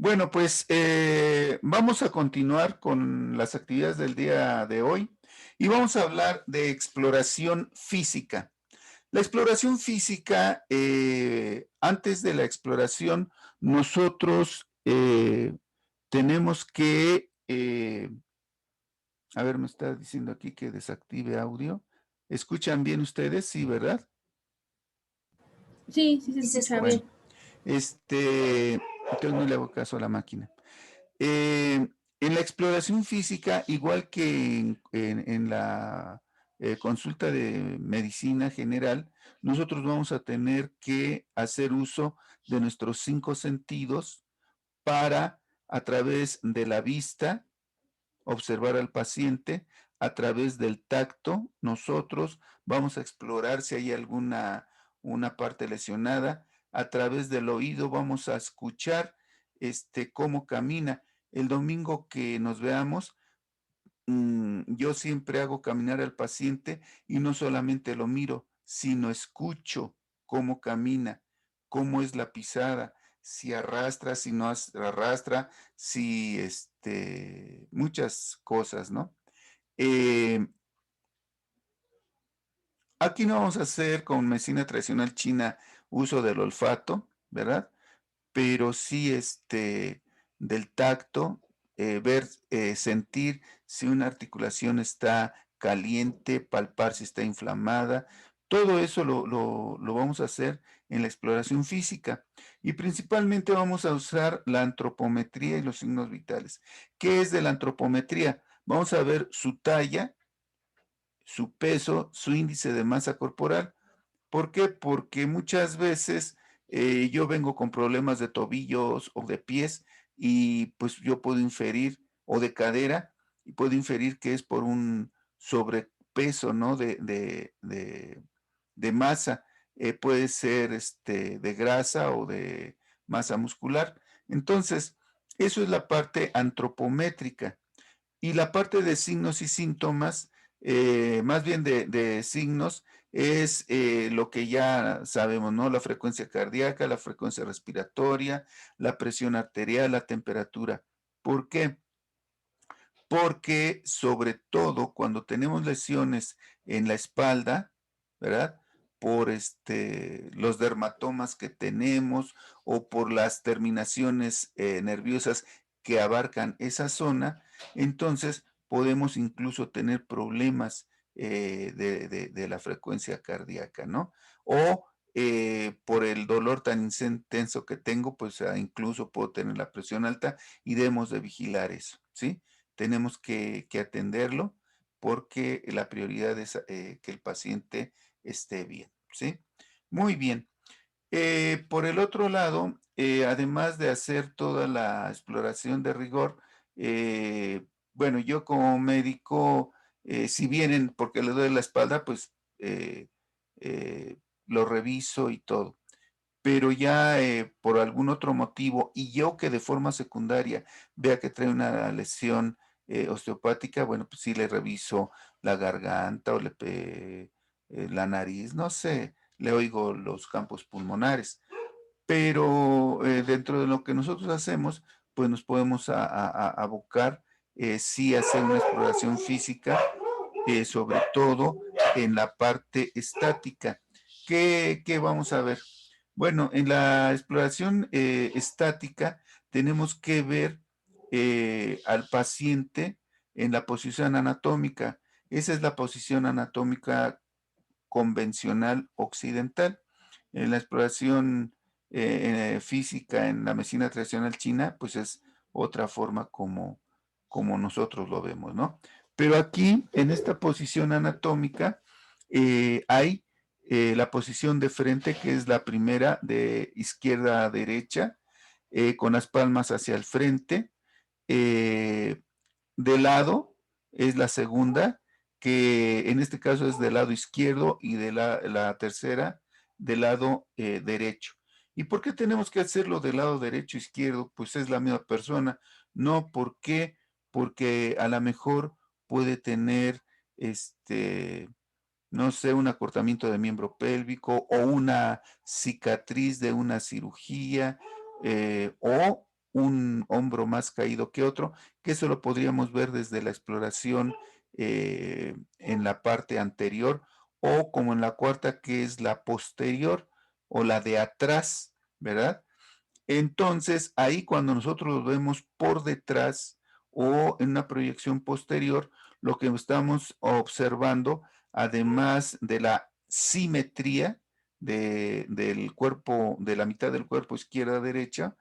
Bueno, pues vamos a continuar con las actividades del día de hoy y vamos a hablar de exploración física. La exploración física, antes de la exploración, nosotros tenemos que, a ver, me está diciendo aquí que desactive audio. ¿Escuchan bien ustedes? Sí, ¿verdad? Sí, sí se Sí se escucha escucha. Bueno, bien. entonces no le hago caso a la máquina. En la exploración física, igual que en la consulta de medicina general, nosotros vamos a tener que hacer uso de nuestros 5 sentidos para, a través de la vista, observar al paciente, a través del tacto, nosotros vamos a explorar si hay alguna una parte lesionada, a través del oído vamos a escuchar cómo camina. El domingo que nos veamos, yo siempre hago caminar al paciente y no solamente lo miro, sino escucho cómo camina, cómo es la pisada, si arrastra, si no arrastra, si muchas cosas, ¿no? Eh, Aquí no vamos a hacer con medicina tradicional china uso del olfato, ¿verdad? Pero sí, del tacto, ver, sentir si una articulación está caliente, palpar si está inflamada. Todo eso lo vamos a hacer en la exploración física y principalmente vamos a usar la antropometría y los signos vitales. ¿Qué es de la antropometría? Vamos a ver su talla, su peso, su índice de masa corporal. ¿Por qué? Porque muchas veces yo vengo con problemas de tobillos o de pies y pues yo puedo inferir, o de cadera, y puedo inferir que es por un sobrepeso, ¿no? De masa. Puede ser de grasa o de masa muscular. Entonces, eso es la parte antropométrica. Y la parte de signos y síntomas, más bien de signos, es lo que ya sabemos, ¿no? La frecuencia cardíaca, la frecuencia respiratoria, la presión arterial, la temperatura. ¿Por qué? Porque sobre todo cuando tenemos lesiones en la espalda, ¿verdad? Por los dermatomas que tenemos o por las terminaciones nerviosas que abarcan esa zona, entonces podemos incluso tener problemas de la frecuencia cardíaca, ¿no? O por el dolor tan intenso que tengo, pues incluso puedo tener la presión alta y debemos de vigilar eso, ¿sí? Tenemos que atenderlo porque la prioridad es que el paciente esté bien, ¿sí? Muy bien. Por el otro lado, además de hacer toda la exploración de rigor, bueno, yo como médico, si vienen porque les duele la espalda, pues eh, lo reviso y todo, pero ya por algún otro motivo y yo que de forma secundaria vea que trae una lesión osteopática, bueno, pues sí le reviso la garganta o la nariz, no sé, le oigo los campos pulmonares, pero dentro de lo que nosotros hacemos, pues nos podemos abocar, sí hacer una exploración física, sobre todo en la parte estática. ¿Qué vamos a ver? Bueno, en la exploración estática tenemos que ver al paciente en la posición anatómica. Esa es la posición anatómica convencional occidental. En la exploración física en la medicina tradicional china, pues es otra forma como nosotros lo vemos, ¿no? Pero aquí, en esta posición anatómica, hay la posición de frente, que es la primera de izquierda a derecha, con las palmas hacia el frente. Eh, de lado es la segunda, que en este caso es del lado izquierdo y de la tercera del lado derecho. ¿Y por qué tenemos que hacerlo del lado derecho izquierdo? Pues es la misma persona. No, ¿por qué? Porque a lo mejor puede tener no sé, un acortamiento de miembro pélvico o una cicatriz de una cirugía o un hombro más caído que otro, que eso lo podríamos ver desde la exploración en la parte anterior o como en la cuarta, que es la posterior o la de atrás, ¿verdad? Entonces, ahí cuando nosotros lo vemos por detrás o en una proyección posterior, lo que estamos observando, además de la simetría del cuerpo, de la mitad del cuerpo izquierda-derecha,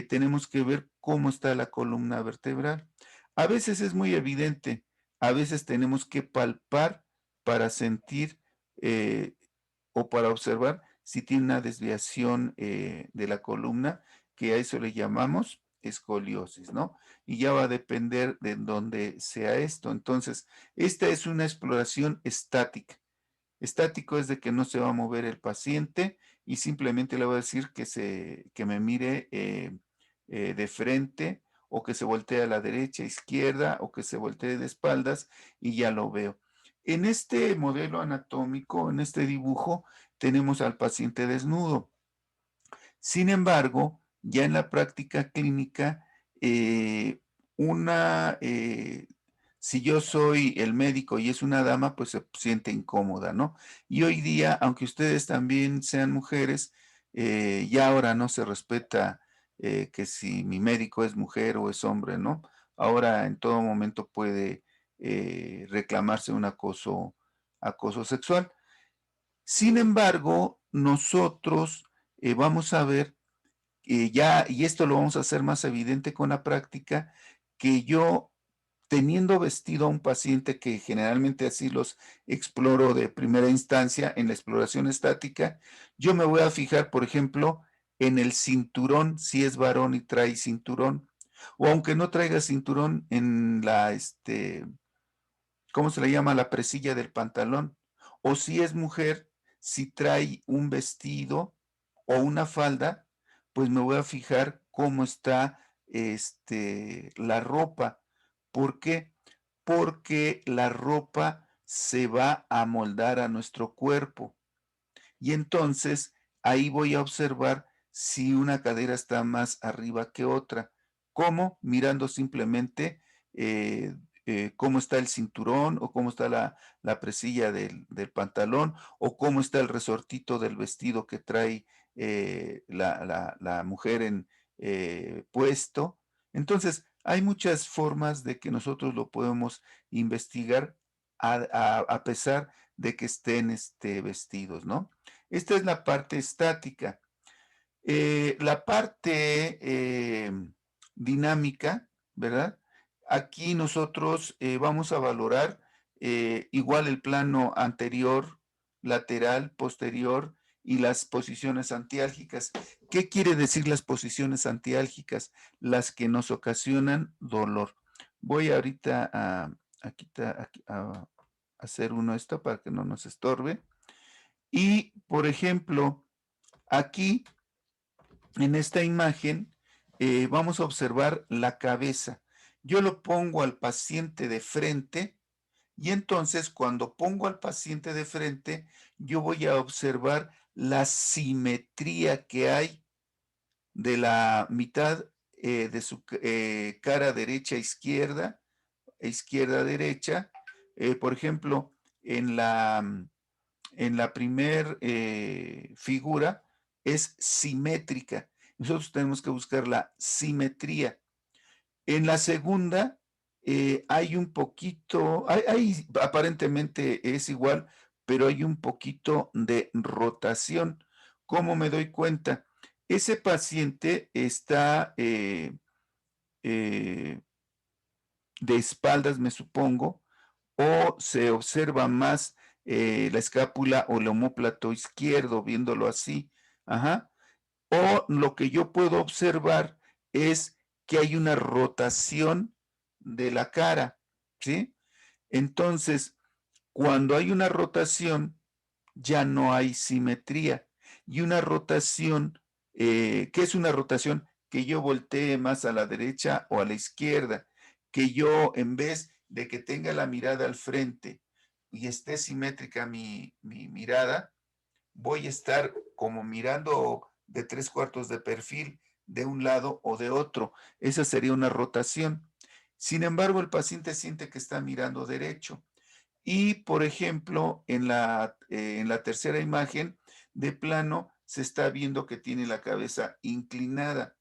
tenemos que ver cómo está la columna vertebral. A veces es muy evidente, a veces tenemos que palpar para sentir eh, o para observar si tiene una desviación de la columna, que a eso le llamamos escoliosis, ¿no? Y ya va a depender de dónde sea esto. Entonces, esta es una exploración estática. Estático es de que no se va a mover el paciente y simplemente le voy a decir que me mire de frente o que se voltee a la derecha, izquierda o que se voltee de espaldas y ya lo veo. En este modelo anatómico, en este dibujo, tenemos al paciente desnudo. Sin embargo, ya en la práctica clínica, eh, una, si yo soy el médico y es una dama, pues se siente incómoda, ¿no? Y hoy día, aunque ustedes también sean mujeres, ya ahora no se respeta que si mi médico es mujer o es hombre, ¿no? Ahora en todo momento puede reclamarse un acoso sexual. Sin embargo, nosotros vamos a ver ya, y esto lo vamos a hacer más evidente con la práctica, que yo teniendo vestido a un paciente que generalmente así los exploro de primera instancia en la exploración estática, yo me voy a fijar, por ejemplo, en el cinturón, si es varón y trae cinturón, o aunque no traiga cinturón, en la, ¿cómo se le llama? La presilla del pantalón. O si es mujer, si trae un vestido o una falda, pues me voy a fijar cómo está la ropa. ¿Por qué? Porque la ropa se va a moldar a nuestro cuerpo. Y entonces ahí voy a observar si una cadera está más arriba que otra. ¿Cómo? Mirando simplemente eh, cómo está el cinturón o cómo está la presilla del pantalón o cómo está el resortito del vestido que trae la mujer puesto. Entonces, hay muchas formas de que nosotros lo podemos investigar a pesar de que estén vestidos, ¿no? Esta es la parte estática. La parte dinámica, ¿verdad? Aquí nosotros vamos a valorar igual el plano anterior, lateral, posterior y las posiciones antiálgicas. ¿Qué quiere decir las posiciones antiálgicas? Las que nos ocasionan dolor. Voy ahorita a hacer uno esto para que no nos estorbe. Y, por ejemplo, aquí en esta imagen vamos a observar la cabeza. Yo lo pongo al paciente de frente y entonces cuando pongo al paciente de frente, yo voy a observar la simetría que hay de la mitad de su cara derecha izquierda, izquierda derecha. Por ejemplo, en la primer figura es simétrica. Nosotros tenemos que buscar la simetría. En la segunda hay un poquito, aparentemente es igual, pero hay un poquito de rotación. ¿Cómo me doy cuenta? Ese paciente está eh, de espaldas, me supongo, o se observa más la escápula o el omóplato izquierdo, viéndolo así. Ajá. O lo que yo puedo observar es que hay una rotación de la cara, ¿sí? Entonces, cuando hay una rotación, ya no hay simetría. Y una rotación, ¿qué es una rotación? Que yo voltee más a la derecha o a la izquierda, que yo en vez de que tenga la mirada al frente y esté simétrica mi mirada, voy a estar como mirando de 3/4 de perfil, de un lado o de otro. Esa sería una rotación. Sin embargo, el paciente siente que está mirando derecho. Y, por ejemplo, en la tercera imagen, de plano, se está viendo que tiene la cabeza inclinada.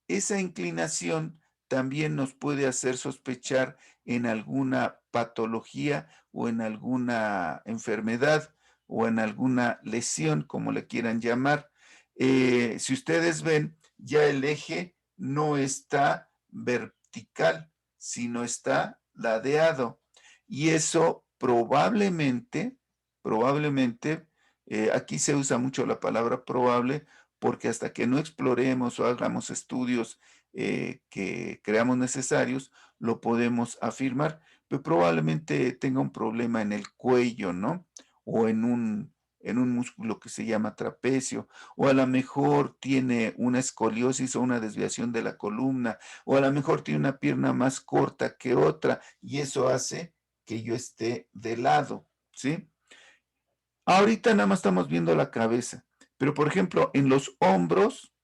Esa inclinación también nos puede hacer sospechar en alguna patología o en alguna enfermedad o en alguna lesión, como le quieran llamar. Si ustedes ven, ya el eje no está vertical, sino está ladeado. Y eso probablemente, aquí se usa mucho la palabra probable, porque hasta que no exploremos o hagamos estudios que creamos necesarios, lo podemos afirmar, pero probablemente tenga un problema en el cuello, ¿no? O en un músculo que se llama trapecio, o a lo mejor tiene una escoliosis o una desviación de la columna, o a lo mejor tiene una pierna más corta que otra, y eso hace que yo esté de lado, ¿sí? Ahorita nada más estamos viendo la cabeza, pero por ejemplo, en los hombros,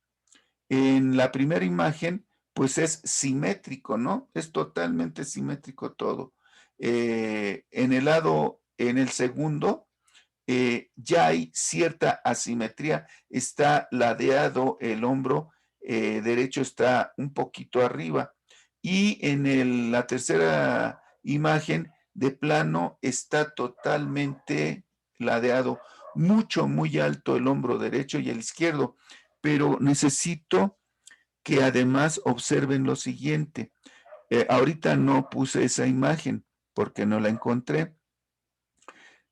en la primera imagen, pues es simétrico, ¿no? Es totalmente simétrico todo. En el segundo, ya hay cierta asimetría, está ladeado el hombro derecho, está un poquito arriba. Y en la tercera imagen, de plano, está totalmente ladeado, muy alto el hombro derecho y el izquierdo. Pero necesito que además observen lo siguiente. Ahorita no puse esa imagen porque no la encontré.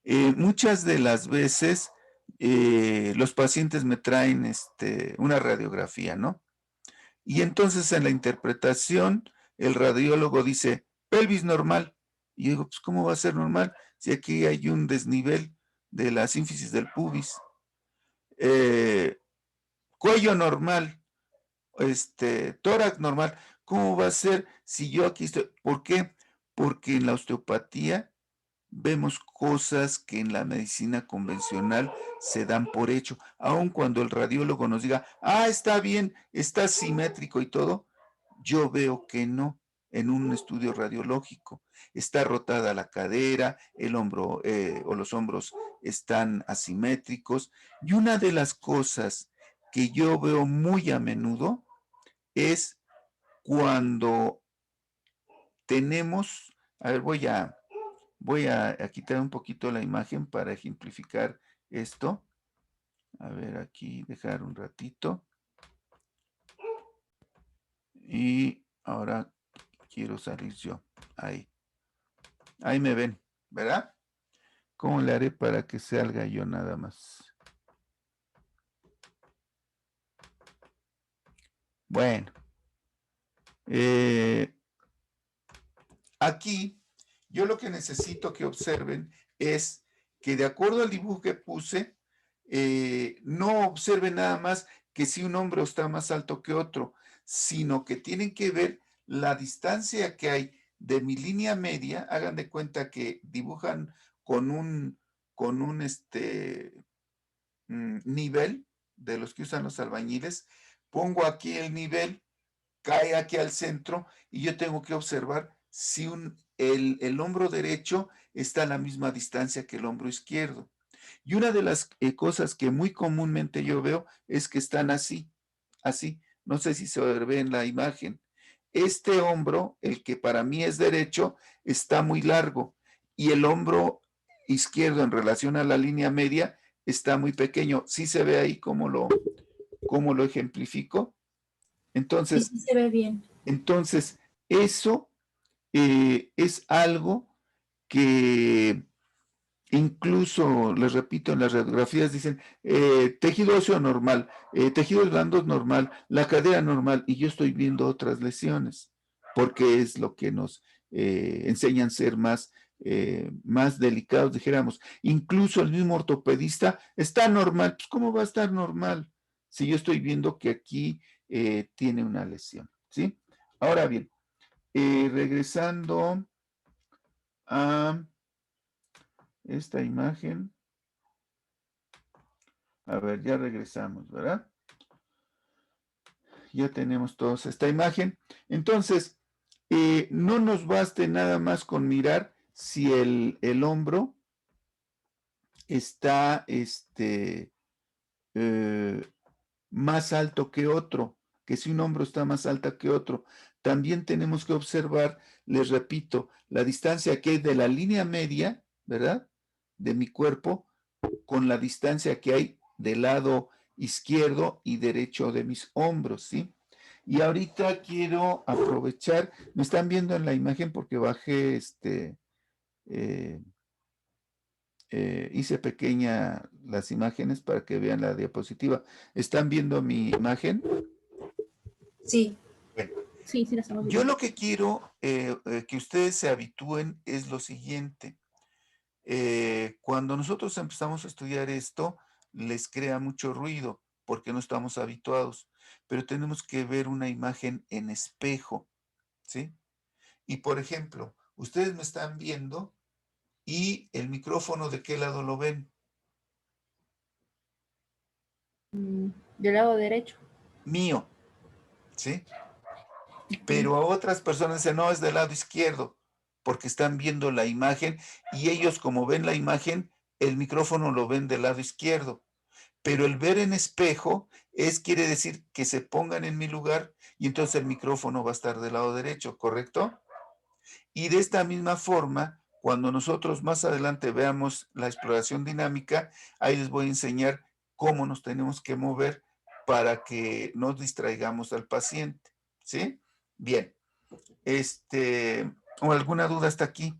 Muchas de las veces los pacientes me traen una radiografía, ¿no? Y entonces en la interpretación el radiólogo dice pelvis normal. Y yo digo, pues ¿cómo va a ser normal si aquí hay un desnivel de la sínfisis del pubis? Eh, Cuello normal, tórax normal. ¿Cómo va a ser si yo aquí estoy? ¿Por qué? Porque en la osteopatía vemos cosas que en la medicina convencional se dan por hecho, aun cuando el radiólogo nos diga, está bien, está simétrico y todo, yo veo que no en un estudio radiológico. Está rotada la cadera, el hombro o los hombros están asimétricos. Y una de las cosas que yo veo muy a menudo es cuando tenemos, a ver, voy a quitar un poquito la imagen para ejemplificar esto. A ver, aquí dejar un ratito. Y ahora quiero salir yo. Ahí. Ahí me ven, ¿verdad? ¿Cómo le haré para que salga yo nada más? Bueno. Aquí yo lo que necesito que observen es que de acuerdo al dibujo que puse, no observen nada más que si un hombro está más alto que otro, sino que tienen que ver la distancia que hay de mi línea media. Hagan de cuenta que dibujan con un nivel de los que usan los albañiles. Pongo aquí el nivel, cae aquí al centro y yo tengo que observar si el hombro derecho está a la misma distancia que el hombro izquierdo. Y una de las cosas que muy comúnmente yo veo es que están así, así. No sé si se ve en la imagen. Este hombro, el que para mí es derecho, está muy largo y el hombro izquierdo en relación a la línea media está muy pequeño. ¿Sí se ve ahí cómo lo ejemplifico? Sí, Entonces, sí se ve bien. entonces, eso es algo que incluso, les repito, en las radiografías dicen tejido óseo normal, tejidos blandos normal, la cadera normal, y yo estoy viendo otras lesiones, porque es lo que nos enseñan a ser más delicados, dijéramos. Incluso el mismo ortopedista está normal. Pues, ¿cómo va a estar normal si yo estoy viendo que aquí tiene una lesión? ¿Sí? Ahora bien, regresando a esta imagen, a ver, ya regresamos, ¿verdad? Ya tenemos todos esta imagen. Entonces, no nos baste nada más con mirar si el hombro está eh, más alto que otro, que si un hombro está más alto que otro. También tenemos que observar, les repito, la distancia que hay de la línea media, ¿verdad? De mi cuerpo con la distancia que hay del lado izquierdo y derecho de mis hombros, ¿sí? Y ahorita quiero aprovechar, me están viendo en la imagen porque bajé eh, hice pequeña las imágenes para que vean la diapositiva. ¿Están viendo mi imagen? Sí. Bueno, Sí, sí, la estamos yo viendo. lo que quiero que ustedes se habitúen es lo siguiente. Cuando nosotros empezamos a estudiar esto, les crea mucho ruido porque no estamos habituados, pero tenemos que ver una imagen en espejo, ¿sí? Y por ejemplo, ustedes me están viendo y el micrófono, ¿de qué lado lo ven? Del lado derecho. Mío, ¿sí? Pero a otras personas dicen, no, es del lado izquierdo, porque están viendo la imagen y ellos como ven la imagen, el micrófono lo ven del lado izquierdo. Pero el ver en espejo quiere decir que se pongan en mi lugar y entonces el micrófono va a estar del lado derecho, ¿correcto? Y de esta misma forma, cuando nosotros más adelante veamos la exploración dinámica, ahí les voy a enseñar cómo nos tenemos que mover para que no distraigamos al paciente, ¿sí? Bien, ¿o alguna duda hasta aquí?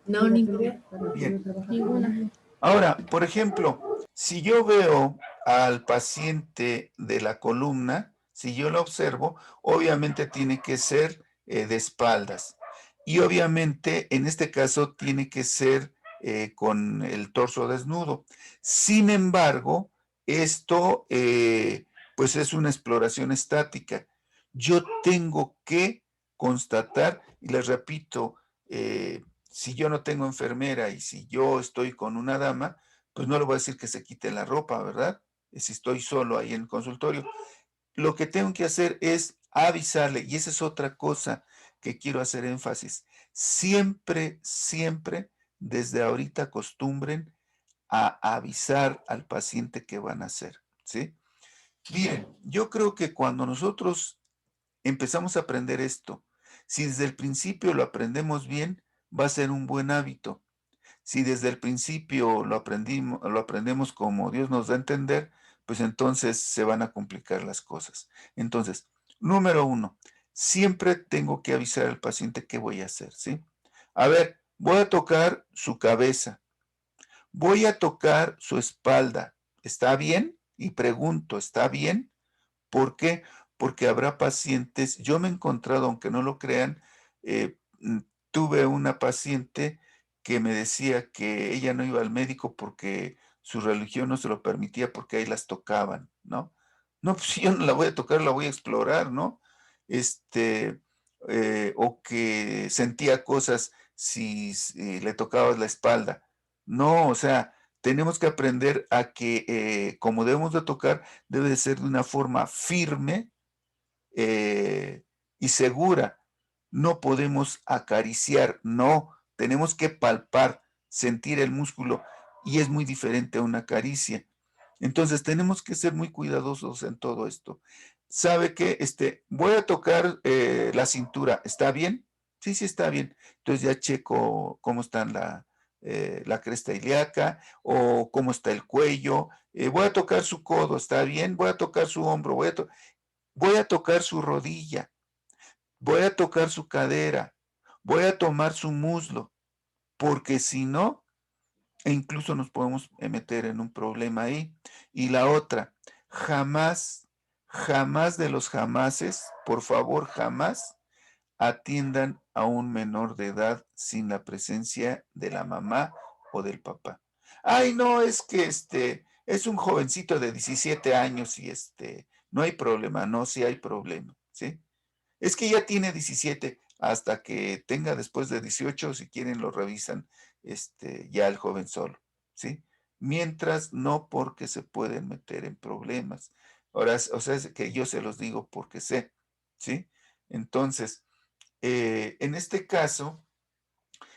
No, ninguna. Bien. Ninguna. Ahora, por ejemplo, si yo veo al paciente de la columna, si yo lo observo, obviamente tiene que ser de espaldas. Y obviamente, en este caso, tiene que ser con el torso desnudo. Sin embargo, esto pues es una exploración estática. Yo tengo que constatar, y les repito, si yo no tengo enfermera y si yo estoy con una dama, pues no le voy a decir que se quite la ropa, ¿verdad? Si estoy solo ahí en el consultorio. Lo que tengo que hacer es avisarle, y esa es otra cosa que quiero hacer énfasis. Siempre, siempre, desde ahorita acostumbren a avisar al paciente qué van a hacer, ¿sí? Miren, yo creo que cuando nosotros empezamos a aprender esto, si desde el principio lo aprendemos bien, va a ser un buen hábito. Si desde el principio lo aprendemos como Dios nos da a entender, pues entonces se van a complicar las cosas. Entonces, número uno, siempre tengo que avisar al paciente qué voy a hacer, ¿sí? A ver, voy a tocar su cabeza, voy a tocar su espalda. ¿Está bien? Y pregunto, ¿está bien? ¿Por qué? Porque habrá pacientes, yo me he encontrado, aunque no lo crean, tuve una paciente que me decía que ella no iba al médico porque su religión no se lo permitía porque ahí las tocaban, ¿no? No, pues si yo no la voy a tocar, la voy a explorar, ¿no? Este, o que sentía cosas si le tocabas la espalda. No, o sea, tenemos que aprender a que como debemos de tocar, debe de ser de una forma firme y segura. No podemos acariciar, no, tenemos que palpar, sentir el músculo y es muy diferente a una caricia. Entonces tenemos que ser muy cuidadosos en todo esto. ¿Sabe qué? Voy a tocar la cintura, ¿está bien? Sí, sí está bien. Entonces ya checo cómo está la cresta ilíaca o cómo está el cuello. Voy a tocar su codo, ¿está bien? Voy a tocar su hombro, voy a tocar su rodilla, voy a tocar su cadera, voy a tomar su muslo, porque si no, incluso nos podemos meter en un problema ahí. Y la otra, jamás, jamás de los jamases, por favor, jamás atiendan a un menor de edad sin la presencia de la mamá o del papá. Ay, no, es que es un jovencito de 17 años y no hay problema, no, sí hay problema, ¿sí? Es que ya tiene 17, hasta que tenga después de 18, si quieren lo revisan, ya el joven solo, ¿sí? Mientras no porque se pueden meter en problemas. Ahora, o sea, es que yo se los digo porque sé, ¿sí? Entonces, en este caso,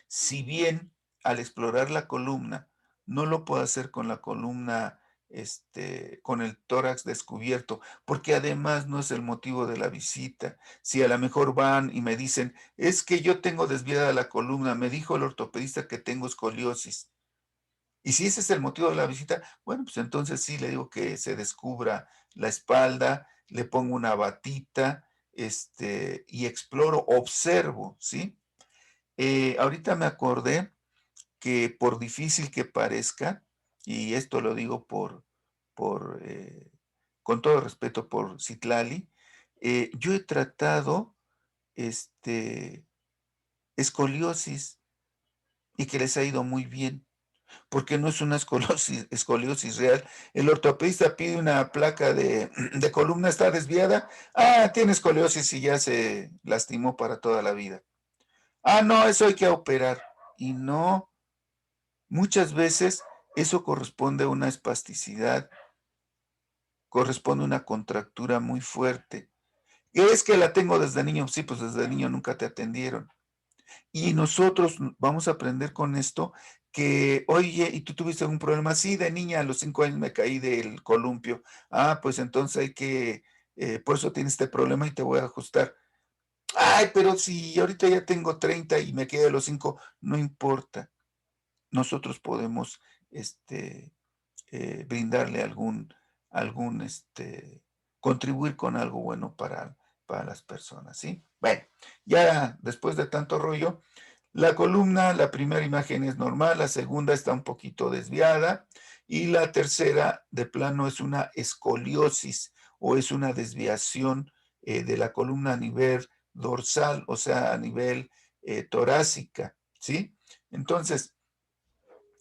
si bien al explorar la columna, no lo puedo hacer con la columna, con el tórax descubierto, porque además no es el motivo de la visita. Si a lo mejor van y me dicen, es que yo tengo desviada la columna, me dijo el ortopedista que tengo escoliosis. Y si ese es el motivo de la visita, bueno, pues entonces sí le digo que se descubra la espalda, le pongo una batita, y exploro, observo, ¿sí? Ahorita me acordé que por difícil que parezca, y esto lo digo por con todo respeto por Citlali, yo he tratado, este, escoliosis y que les ha ido muy bien, porque no es una escoliosis real. El ortopedista pide una placa de columna, está desviada, tiene escoliosis y ya se lastimó para toda la vida. No, eso hay que operar. Y no, muchas veces eso corresponde a una espasticidad, corresponde a una contractura muy fuerte. Es que la tengo desde niño, sí, pues desde niño nunca te atendieron. Y nosotros vamos a aprender con esto que, oye, ¿y tú tuviste algún problema? Sí, de niña a los 5 años me caí del columpio. Pues entonces hay que, por eso tienes este problema y te voy a ajustar. Ay, pero si ahorita ya tengo 30 y me quedé a los 5, no importa. Nosotros podemos, este, brindarle algún, contribuir con algo bueno para las personas, ¿sí? Bueno, ya después de tanto rollo, la columna, la primera imagen es normal, la segunda está un poquito desviada y la tercera de plano es una escoliosis o es una desviación de la columna a nivel dorsal, o sea, a nivel torácica, ¿sí? Entonces,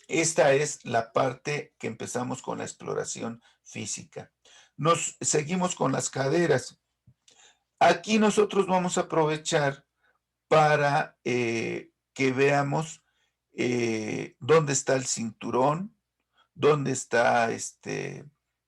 esta es la parte que empezamos con la exploración física. Nos seguimos con las caderas. Aquí nosotros vamos a aprovechar para que veamos dónde está el cinturón, dónde está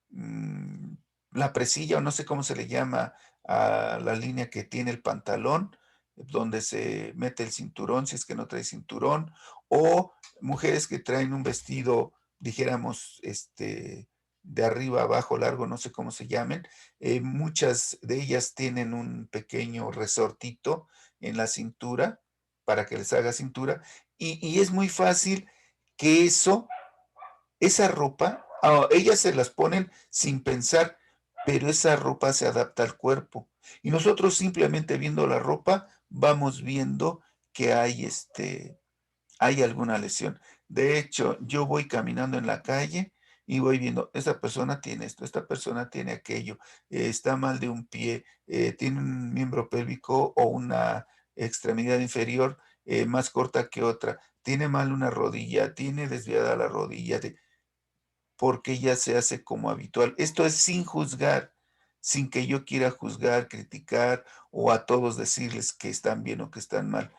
mm, la presilla, o no sé cómo se le llama a la línea que tiene el pantalón, donde se mete el cinturón, si es que no trae cinturón, o mujeres que traen un vestido, dijéramos, de arriba abajo largo, no sé cómo se llamen, muchas de ellas tienen un pequeño resortito en la cintura para que les haga cintura, y es muy fácil que esa ropa, ellas se las ponen sin pensar, pero esa ropa se adapta al cuerpo. Y nosotros simplemente viendo la ropa, vamos viendo que hay alguna lesión. De hecho, yo voy caminando en la calle y voy viendo, esta persona tiene esto, esta persona tiene aquello, está mal de un pie, tiene un miembro pélvico o una extremidad inferior más corta que otra, tiene mal una rodilla, tiene desviada la rodilla, porque ya se hace como habitual. Esto es sin juzgar, sin que yo quiera juzgar, criticar o a todos decirles que están bien o que están mal.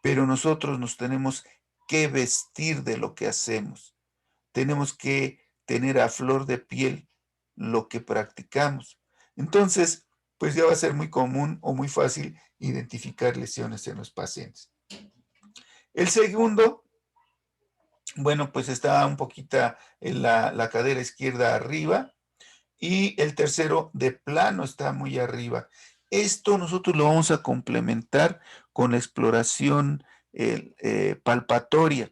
Pero nosotros nos tenemos que vestir de lo que hacemos. Tenemos que tener a flor de piel lo que practicamos. Entonces, pues ya va a ser muy común o muy fácil identificar lesiones en los pacientes. El segundo, bueno, pues está un poquito en la cadera izquierda arriba, y el tercero de plano está muy arriba. Esto nosotros lo vamos a complementar con la exploración palpatoria.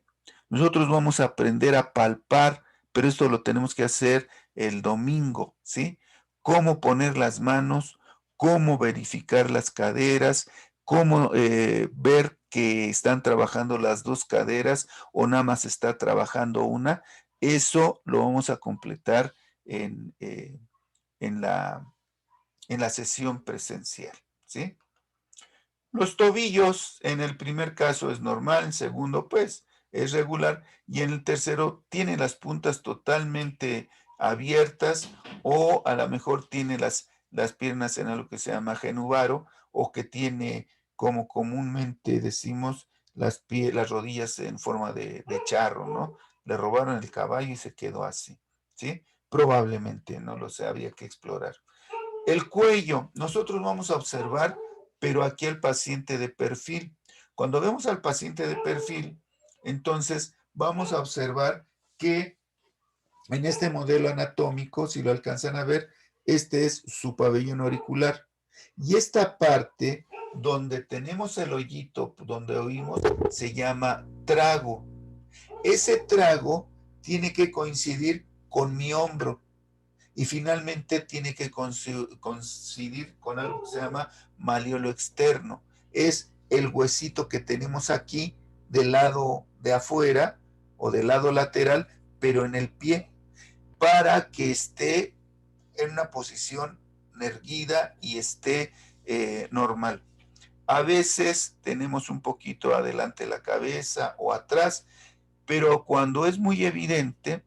Nosotros vamos a aprender a palpar, pero esto lo tenemos que hacer el domingo, ¿sí? Cómo poner las manos, cómo verificar las caderas, cómo ver que están trabajando las dos caderas o nada más está trabajando una. Eso lo vamos a completar en, eh, en la, en la sesión presencial, ¿sí? Los tobillos, en el primer caso es normal, en segundo, pues, es regular, y en el tercero tiene las puntas totalmente abiertas, o a lo mejor tiene las piernas en algo que se llama genuvaro, o que tiene, como comúnmente decimos, las rodillas en forma de charro, ¿no? Le robaron el caballo y se quedó así, ¿sí? Probablemente, no lo sé, habría que explorar. El cuello, nosotros vamos a observar, pero aquí el paciente de perfil. Cuando vemos al paciente de perfil, entonces vamos a observar que en este modelo anatómico, si lo alcanzan a ver, este es su pabellón auricular. Y esta parte donde tenemos el hoyito, donde oímos, se llama trago. Ese trago tiene que coincidir con mi hombro y finalmente tiene que coincidir con algo que se llama maleolo externo. Es el huesito que tenemos aquí del lado de afuera o del lado lateral, pero en el pie, para que esté en una posición erguida y esté normal. A veces tenemos un poquito adelante la cabeza o atrás, pero cuando es muy evidente,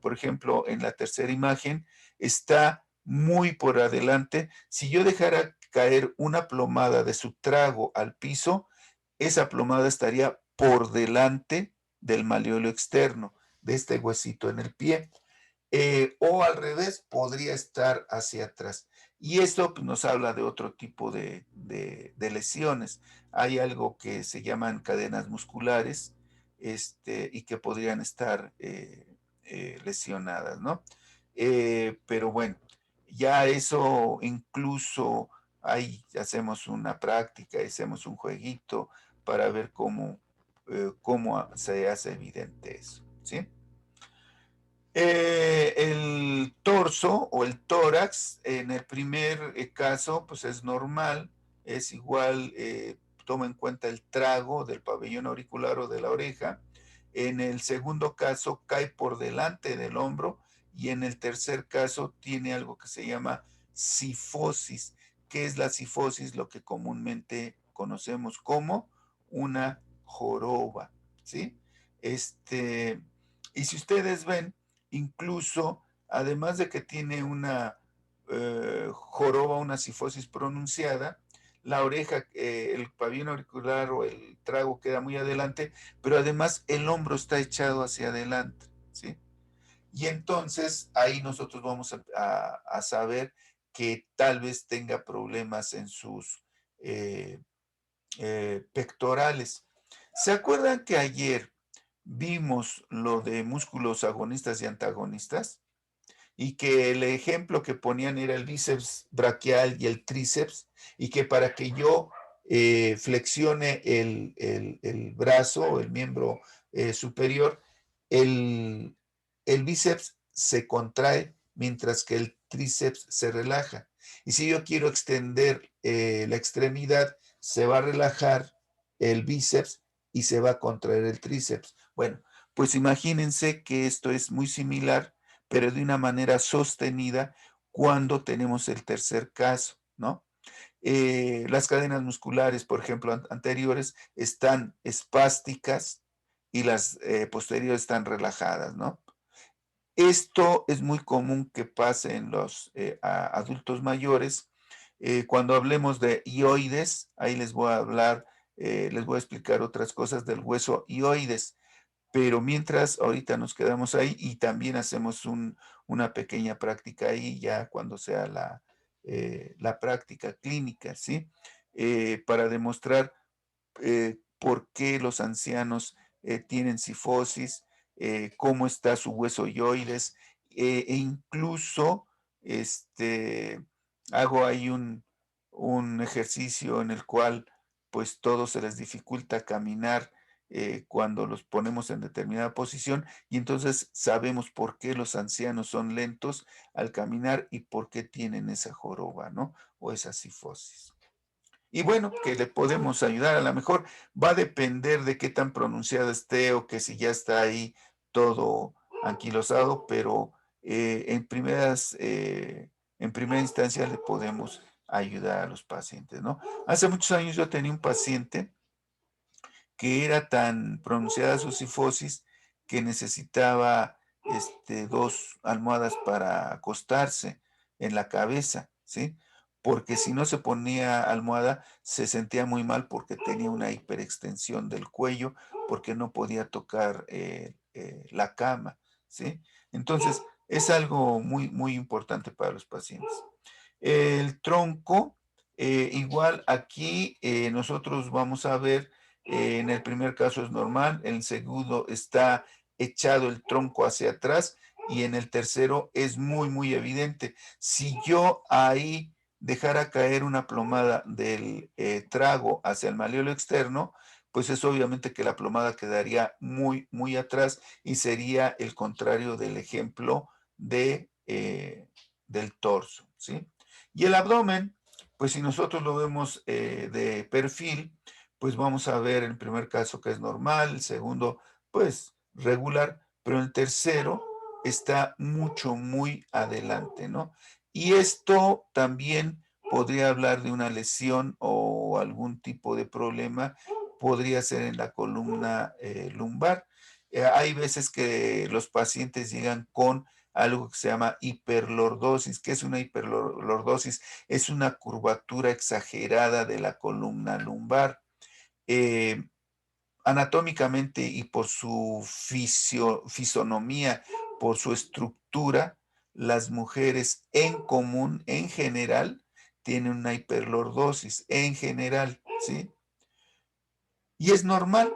por ejemplo, en la tercera imagen, está muy por adelante. Si yo dejara caer una plomada de su trago al piso, esa plomada estaría por delante del maleolo externo, de este huesito en el pie. O al revés, podría estar hacia atrás. Y esto pues, nos habla de otro tipo de lesiones. Hay algo que se llaman cadenas musculares y que podrían estar lesionadas, ¿no? Pero bueno, ya eso incluso ahí hacemos una práctica, hacemos un jueguito para ver cómo se hace evidente eso, ¿sí? El torso o el tórax, en el primer caso, pues es normal, es igual, toma en cuenta el trago del pabellón auricular o de la oreja. En el segundo caso, cae por delante del hombro. Y en el tercer caso, tiene algo que se llama cifosis. ¿Qué es la cifosis? Lo que comúnmente conocemos como una joroba, ¿sí? Y si ustedes ven, incluso, además de que tiene una joroba, una cifosis pronunciada, la oreja, el pabellón auricular o el trago queda muy adelante, pero además el hombro está echado hacia adelante, ¿sí? Y entonces ahí nosotros vamos a saber que tal vez tenga problemas en sus pectorales. ¿Se acuerdan que ayer vimos lo de músculos agonistas y antagonistas? Y que el ejemplo que ponían era el bíceps braquial y el tríceps, y que para que yo flexione el brazo o el miembro superior, el, el bíceps se contrae mientras que el tríceps se relaja. Y si yo quiero extender la extremidad, se va a relajar el bíceps y se va a contraer el tríceps. Bueno, pues imagínense que esto es muy similar, pero de una manera sostenida cuando tenemos el tercer caso, ¿no? Las cadenas musculares, por ejemplo, anteriores, están espásticas y las posteriores están relajadas, ¿no? Esto es muy común que pase en los adultos mayores. Cuando hablemos de ioides, ahí les voy a hablar, les voy a explicar otras cosas del hueso ioides. Pero mientras, ahorita nos quedamos ahí y también hacemos una pequeña práctica ahí ya cuando sea la práctica clínica, ¿sí? Para demostrar por qué los ancianos tienen cifosis, cómo está su hueso yoides, e incluso hago ahí un ejercicio en el cual pues todo se les dificulta caminar cuando los ponemos en determinada posición y entonces sabemos por qué los ancianos son lentos al caminar y por qué tienen esa joroba, ¿no? O esa cifosis. Y bueno, que le podemos ayudar. A lo mejor va a depender de qué tan pronunciada esté o que si ya está ahí todo anquilosado, pero en primera instancia le podemos ayudar a los pacientes, ¿no? Hace muchos años yo tenía un paciente que era tan pronunciada su cifosis que necesitaba dos almohadas para acostarse en la cabeza, ¿sí? Porque si no se ponía almohada, se sentía muy mal porque tenía una hiperextensión del cuello, porque no podía tocar la cama, ¿sí? Entonces, es algo muy, muy importante para los pacientes. El tronco, igual aquí nosotros vamos a ver, en el primer caso es normal, en el segundo está echado el tronco hacia atrás y en el tercero es muy, muy evidente. Si yo ahí dejara caer una plomada del trago hacia el malleolo externo, pues es obviamente que la plomada quedaría muy, muy atrás y sería el contrario del ejemplo del torso, ¿sí? Y el abdomen, pues si nosotros lo vemos de perfil, pues vamos a ver el primer caso que es normal, el segundo, pues regular, pero el tercero está mucho, muy adelante, ¿no? Y esto también podría hablar de una lesión o algún tipo de problema, podría ser en la columna lumbar. Hay veces que los pacientes llegan con algo que se llama hiperlordosis. ¿Qué es una hiperlordosis? Es una curvatura exagerada de la columna lumbar. Eh, Anatómicamente y por su fisonomía, por su estructura, las mujeres en común, en general, tienen una hiperlordosis, en general, ¿sí? Y es normal,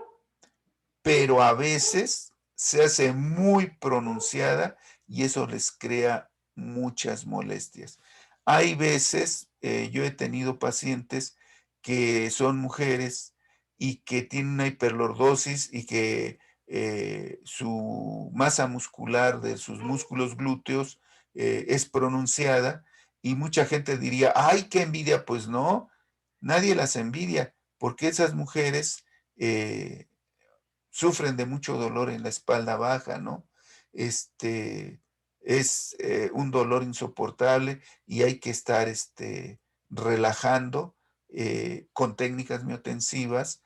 pero a veces se hace muy pronunciada y eso les crea muchas molestias. Hay veces, yo he tenido pacientes que son mujeres y que tienen una hiperlordosis y que su masa muscular de sus músculos glúteos es pronunciada y mucha gente diría, ay, qué envidia, pues no, nadie las envidia, porque esas mujeres sufren de mucho dolor en la espalda baja, ¿no? Es un dolor insoportable y hay que estar relajando con técnicas miotensivas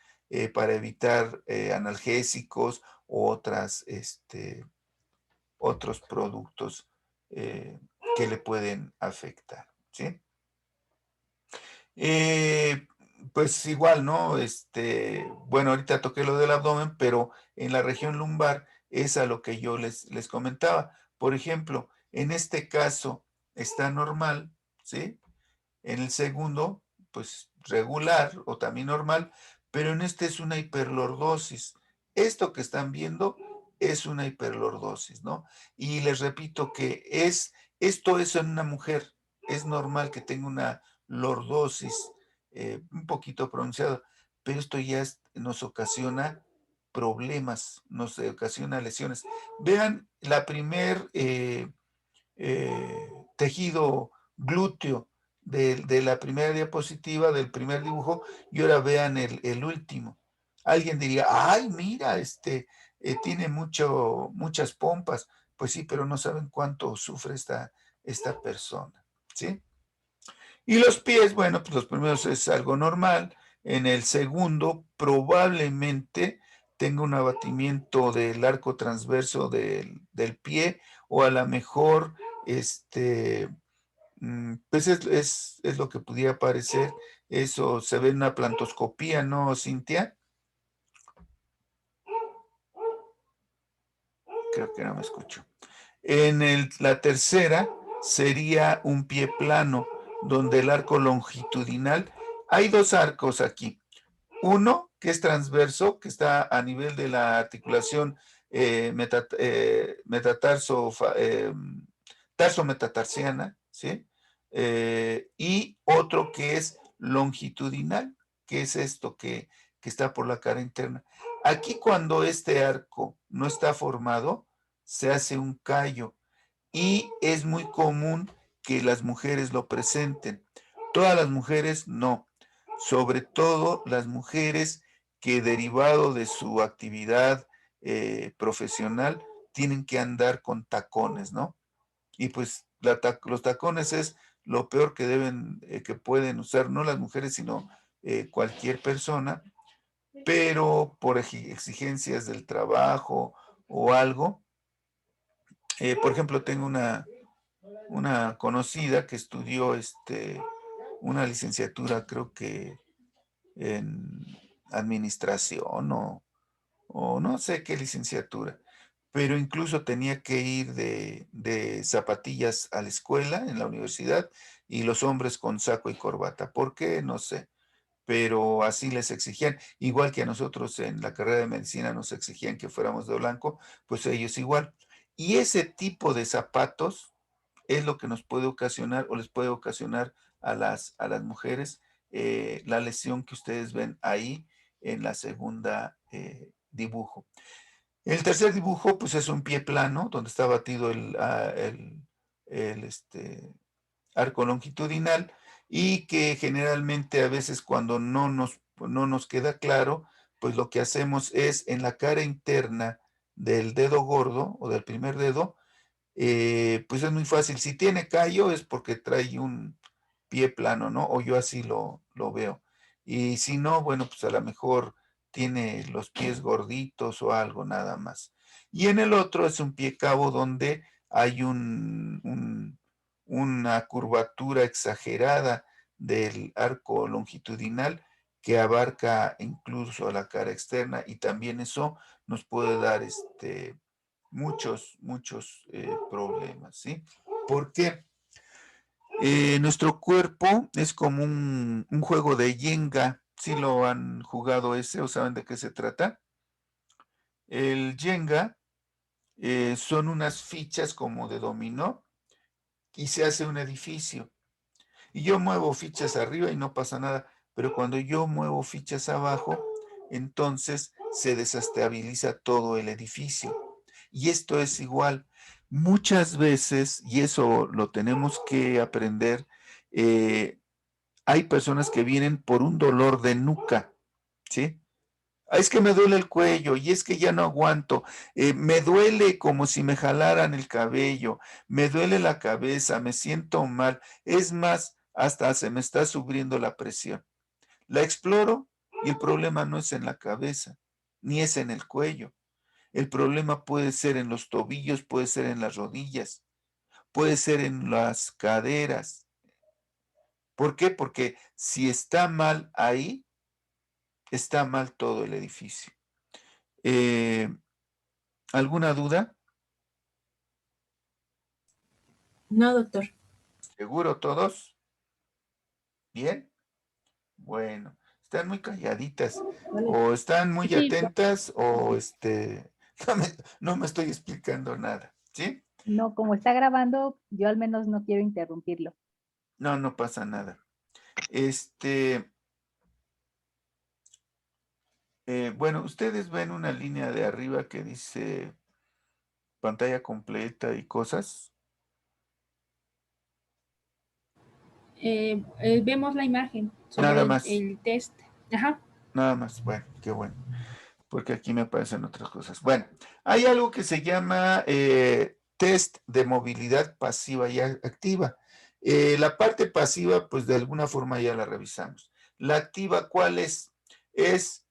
para evitar analgésicos u otros productos que le pueden afectar, ¿sí? Eh, pues igual, ¿no? Bueno, ahorita toqué lo del abdomen, pero en la región lumbar es a lo que yo les comentaba. Por ejemplo, en este caso está normal, ¿sí? En el segundo, pues regular o también normal, pero en este es una hiperlordosis. Esto que están viendo es una hiperlordosis, ¿no? Y les repito que esto es en una mujer, es normal que tenga una lordosis un poquito pronunciada, pero esto ya nos ocasiona problemas, nos ocasiona lesiones. Vean la primer tejido glúteo de la primera diapositiva, del primer dibujo, y ahora vean el último. Alguien diría, ay, mira, tiene muchas pompas. Pues sí, pero no saben cuánto sufre esta persona, ¿sí? Y los pies, bueno, pues los primeros es algo normal. En el segundo, probablemente tenga un abatimiento del arco transverso del pie, o a lo mejor, pues es lo que pudiera parecer. Eso se ve en una plantoscopía, ¿no, Cintia? Creo que no me escucho. La tercera sería un pie plano, donde el arco longitudinal, hay dos arcos aquí. Uno que es transverso, que está a nivel de la articulación metatarso, tarso metatarsiana, ¿sí? Y otro que es longitudinal, que es esto que está por la cara interna. Aquí cuando este arco no está formado, se hace un callo y es muy común que las mujeres lo presenten. Todas las mujeres no, sobre todo las mujeres que derivado de su actividad profesional tienen que andar con tacones, ¿no? Y pues los tacones es lo peor que pueden usar, no las mujeres, sino cualquier persona, pero por exigencias del trabajo o algo. Por ejemplo, tengo una conocida que estudió una licenciatura, creo que en administración o no sé qué licenciatura, pero incluso tenía que ir de zapatillas a la escuela, en la universidad, y los hombres con saco y corbata. ¿Por qué? No sé, pero así les exigían, igual que a nosotros en la carrera de medicina nos exigían que fuéramos de blanco, pues ellos igual. Y ese tipo de zapatos es lo que nos puede ocasionar o les puede ocasionar a las mujeres la lesión que ustedes ven ahí en la segunda dibujo. El tercer dibujo, pues es un pie plano, donde está batido el arco longitudinal y que generalmente a veces cuando no nos queda claro, pues lo que hacemos es en la cara interna del dedo gordo o del primer dedo, pues es muy fácil. Si tiene callo es porque trae un pie plano, ¿no? O yo así lo veo. Y si no, bueno, pues a lo mejor tiene los pies gorditos o algo nada más. Y en el otro es un pie cabo donde hay una curvatura exagerada del arco longitudinal que abarca incluso a la cara externa y también eso nos puede dar muchos problemas, ¿sí? ¿Por qué? Nuestro cuerpo es como un juego de Jenga. ¿Sí lo han jugado ese o saben de qué se trata? El Jenga son unas fichas como de dominó y se hace un edificio. Y yo muevo fichas arriba y no pasa nada, pero cuando yo muevo fichas abajo, entonces se desestabiliza todo el edificio. Y esto es igual. Muchas veces, y eso lo tenemos que aprender, hay personas que vienen por un dolor de nuca, ¿sí? Es que me duele el cuello y es que ya no aguanto. Me duele como si me jalaran el cabello, me duele la cabeza, me siento mal. Es más, hasta se me está subiendo la presión. La exploro y el problema no es en la cabeza, ni es en el cuello. El problema puede ser en los tobillos, puede ser en las rodillas, puede ser en las caderas. ¿Por qué? Porque si está mal ahí, está mal todo el edificio. Eh, ¿Alguna duda? No, doctor. ¿Seguro todos? ¿Bien? Bueno, están muy calladitas Vale. o están muy Sí, atentas o no no me estoy explicando nada, ¿sí? No, como está grabando, yo al menos no quiero interrumpirlo. No, no pasa nada. Este, bueno, ustedes ven una línea de arriba que dice pantalla completa y cosas. vemos la imagen Nada sobre más, el test. Ajá. nada más. Bueno, qué bueno, porque aquí me aparecen otras cosas. Bueno, hay algo que se llama test de movilidad pasiva y activa. La parte pasiva, pues de alguna forma ya la revisamos. La activa, ¿cuál es? Es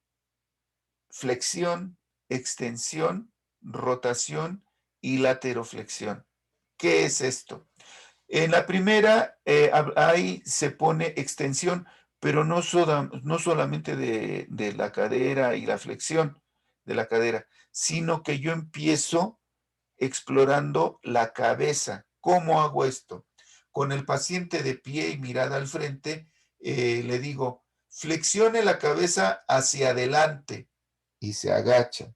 flexión, extensión, rotación y lateroflexión. ¿Qué es esto? En la primera, ahí se pone extensión, pero no solamente de la cadera y la flexión de la cadera, sino que yo empiezo explorando la cabeza. ¿Cómo hago esto? Con el paciente de pie y mirada al frente, le digo, flexione la cabeza hacia adelante y se agacha.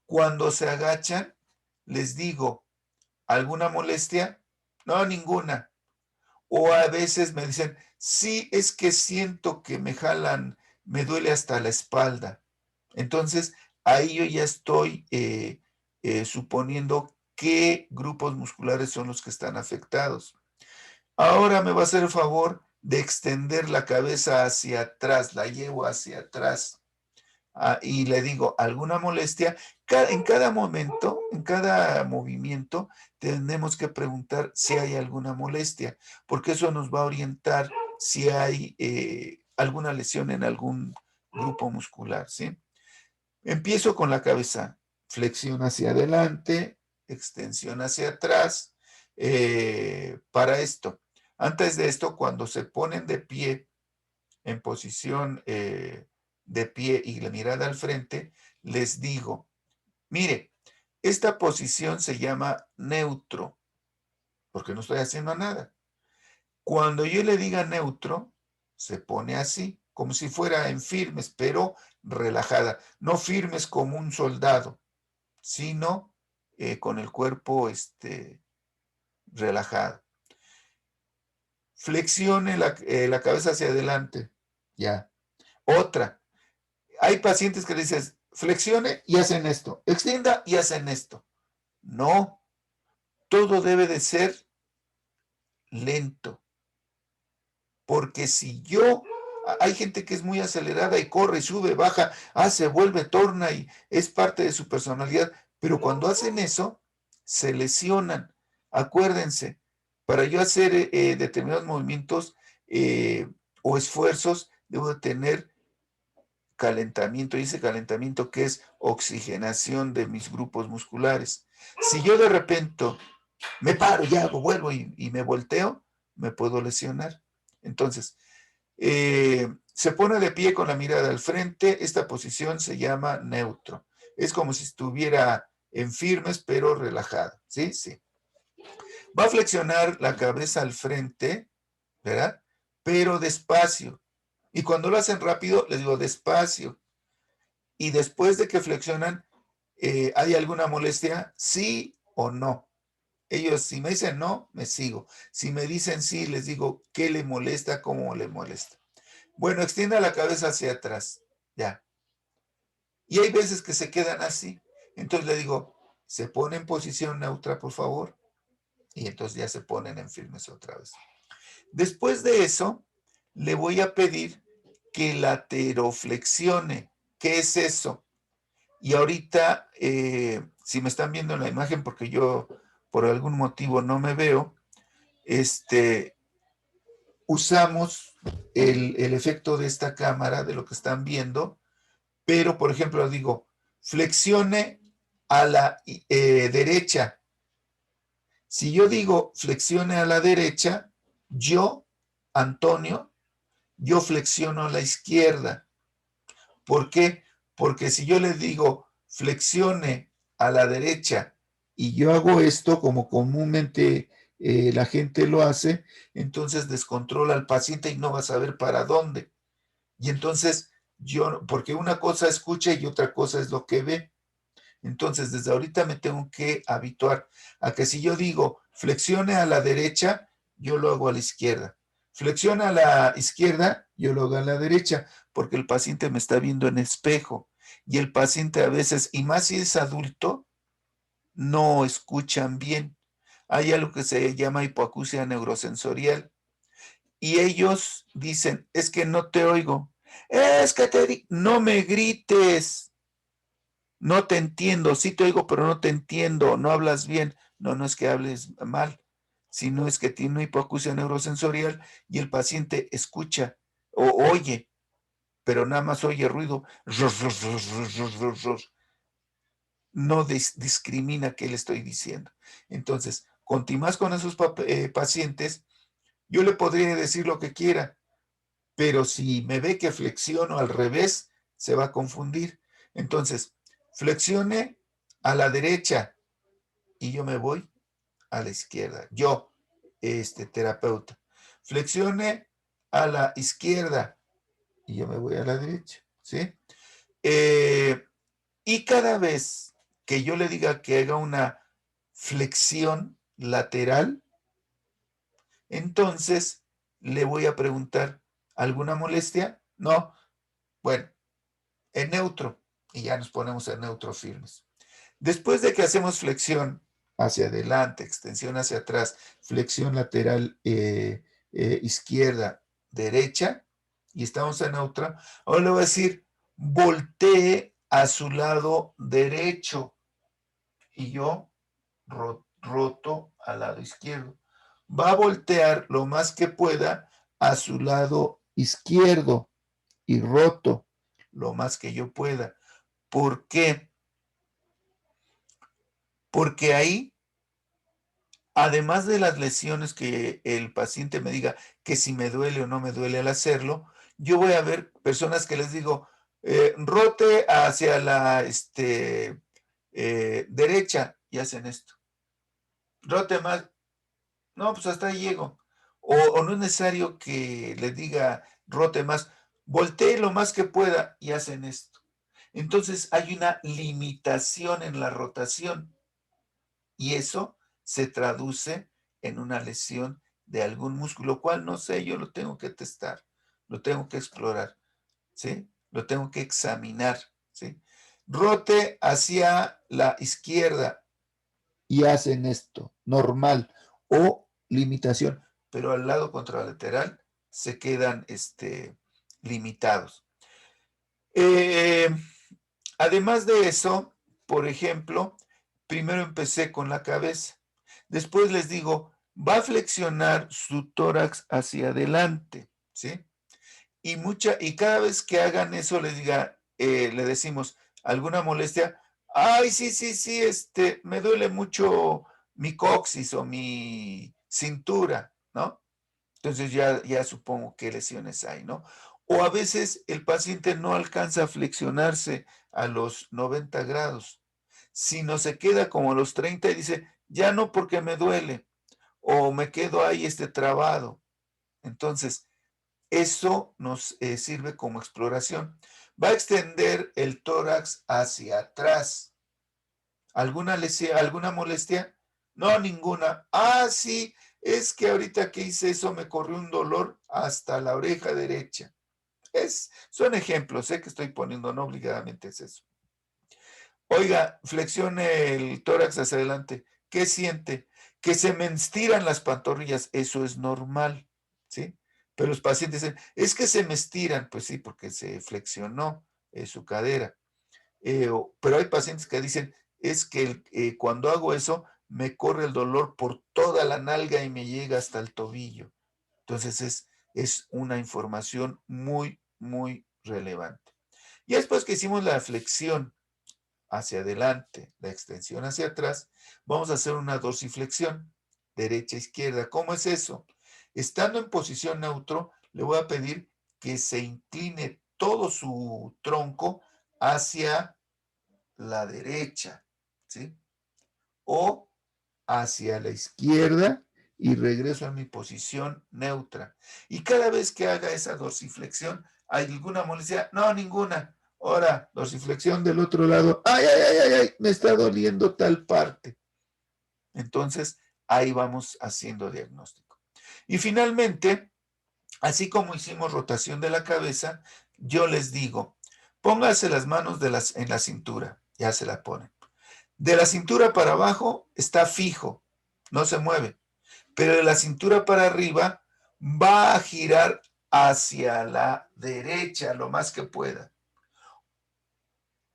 Cuando se agachan, les digo, ¿alguna molestia? No, ninguna. O a veces me dicen, sí, es que siento que me jalan, me duele hasta la espalda. Entonces, ahí yo ya estoy suponiendo qué grupos musculares son los que están afectados. Ahora me va a hacer el favor de extender la cabeza hacia atrás, la llevo hacia atrás. Y le digo, ¿alguna molestia? En cada momento, en cada movimiento, tenemos que preguntar si hay alguna molestia, porque eso nos va a orientar si hay alguna lesión en algún grupo muscular, ¿sí? Empiezo con la cabeza, flexión hacia adelante, extensión hacia atrás. Para esto, antes de esto, cuando se ponen de pie, en posición de pie y la mirada al frente, les digo, mire, esta posición se llama neutro, porque no estoy haciendo nada. Cuando yo le diga neutro, se pone así, como si fuera en firmes, pero relajada. No firmes como un soldado, sino con el cuerpo relajado. Flexione la cabeza hacia adelante. Ya. Otra. Hay pacientes que le dices, flexione y hacen esto. Extienda y hacen esto. No. Todo debe de ser lento. Porque si hay gente que es muy acelerada y corre, sube, baja, hace, vuelve, torna y es parte de su personalidad, pero cuando hacen eso, se lesionan. Acuérdense, para yo hacer determinados movimientos o esfuerzos, debo tener calentamiento, y ese calentamiento que es oxigenación de mis grupos musculares. Si yo de repente me paro y hago, vuelvo y me volteo, me puedo lesionar. Entonces, se pone de pie con la mirada al frente. Esta posición se llama neutro. Es como si estuviera en firmes, pero relajado. ¿Sí? Sí. Va a flexionar la cabeza al frente, ¿verdad? Pero despacio. Y cuando lo hacen rápido, les digo despacio. Y después de que flexionan, ¿hay alguna molestia? ¿Sí o no? Ellos, si me dicen no, me sigo. Si me dicen sí, les digo qué le molesta, cómo le molesta. Bueno, extienda la cabeza hacia atrás. Ya. Y hay veces que se quedan así. Entonces le digo, se pone en posición neutra, por favor. Y entonces ya se ponen en firmes otra vez. Después de eso, le voy a pedir que lateroflexione. ¿Qué es eso? Y ahorita, si me están viendo en la imagen, porque yo por algún motivo no me veo, usamos el efecto de esta cámara, de lo que están viendo, pero, por ejemplo, digo, flexione a la derecha. Si yo digo flexione a la derecha, yo, Antonio, yo flexiono a la izquierda. ¿Por qué? Porque si yo le digo flexione a la derecha y yo hago esto como comúnmente la gente lo hace, entonces descontrola al paciente y no va a saber para dónde. Y entonces porque una cosa escucha y otra cosa es lo que ve. Entonces, desde ahorita me tengo que habituar a que si yo digo flexione a la derecha, yo lo hago a la izquierda. Flexiona a la izquierda, yo lo hago a la derecha, porque el paciente me está viendo en espejo. Y el paciente a veces, y más si es adulto, no escuchan bien. Hay algo que se llama hipoacusia neurosensorial. Y ellos dicen, es que no te oigo. Es que no me grites. No te entiendo, sí te oigo, pero no te entiendo, no hablas bien. No, no es que hables mal, sino es que tiene una hipoacusia neurosensorial y el paciente escucha o oye, pero nada más oye ruido. No discrimina qué le estoy diciendo. Entonces, más con esos pacientes, yo le podría decir lo que quiera, pero si me ve que flexiono al revés, se va a confundir. Entonces, flexione a la derecha y yo me voy a la izquierda. Yo, terapeuta. Flexione a la izquierda y yo me voy a la derecha, ¿sí? Y cada vez que yo le diga que haga una flexión lateral, entonces le voy a preguntar, ¿alguna molestia? No. Bueno, en neutro, y ya nos ponemos en neutro firmes. Después de que hacemos flexión hacia adelante, extensión hacia atrás, flexión lateral izquierda, derecha, y estamos en neutro, ahora le voy a decir, voltee a su lado derecho, y yo roto al lado izquierdo. Va a voltear lo más que pueda a su lado izquierdo y roto lo más que yo pueda. ¿Por qué? Porque ahí, además de las lesiones que el paciente me diga que si me duele o no me duele al hacerlo, yo voy a ver personas que les digo, rote hacia la derecha y hacen esto. Rote más. No, pues hasta ahí llego. O no es necesario que le diga rote más, voltee lo más que pueda y hacen esto. Entonces hay una limitación en la rotación y eso se traduce en una lesión de algún músculo, cual no sé, yo lo tengo que testar, lo tengo que explorar, ¿sí? Lo tengo que examinar, ¿sí? Rote hacia la izquierda y hacen esto, normal, o limitación, pero al lado contralateral se quedan limitados. Además de eso, por ejemplo, primero empecé con la cabeza. Después les digo, va a flexionar su tórax hacia adelante, ¿sí? Y cada vez que hagan eso, le decimos, ¿alguna molestia? Ay, sí, sí, sí, me duele mucho mi coxis o mi cintura, ¿no? Entonces ya supongo qué lesiones hay, ¿no? O a veces el paciente no alcanza a flexionarse a los 90 grados, sino se queda como a los 30 y dice, ya no porque me duele, o me quedo ahí trabado. Entonces, eso nos sirve como exploración. Va a extender el tórax hacia atrás. ¿Alguna lesión, alguna molestia? No, ninguna. Ah, sí, es que ahorita que hice eso me corrió un dolor hasta la oreja derecha. Son ejemplos, que estoy poniendo, no obligadamente es eso. Oiga, flexione el tórax hacia adelante. ¿Qué siente? Que se me estiran las pantorrillas. Eso es normal, ¿sí? Pero los pacientes dicen, es que se me estiran. Pues sí, porque se flexionó su cadera. Pero hay pacientes que dicen, es que cuando hago eso, me corre el dolor por toda la nalga y me llega hasta el tobillo. Entonces es una información muy, muy relevante. Y después que hicimos la flexión hacia adelante, la extensión hacia atrás, vamos a hacer una dorsiflexión, derecha-izquierda. ¿Cómo es eso? Estando en posición neutro, le voy a pedir que se incline todo su tronco hacia la derecha, ¿sí? O hacia la izquierda y regreso a mi posición neutra. Y cada vez que haga esa dorsiflexión, ¿hay alguna molestia? No, ninguna. Ahora, dorsiflexión del otro lado. ¡Ay, ay, ay, ay, ay! Me está doliendo tal parte. Entonces, ahí vamos haciendo diagnóstico. Y finalmente, así como hicimos rotación de la cabeza, yo les digo, pónganse las manos en la cintura. Ya se la ponen. De la cintura para abajo está fijo, no se mueve. Pero de la cintura para arriba va a girar hacia la derecha lo más que pueda.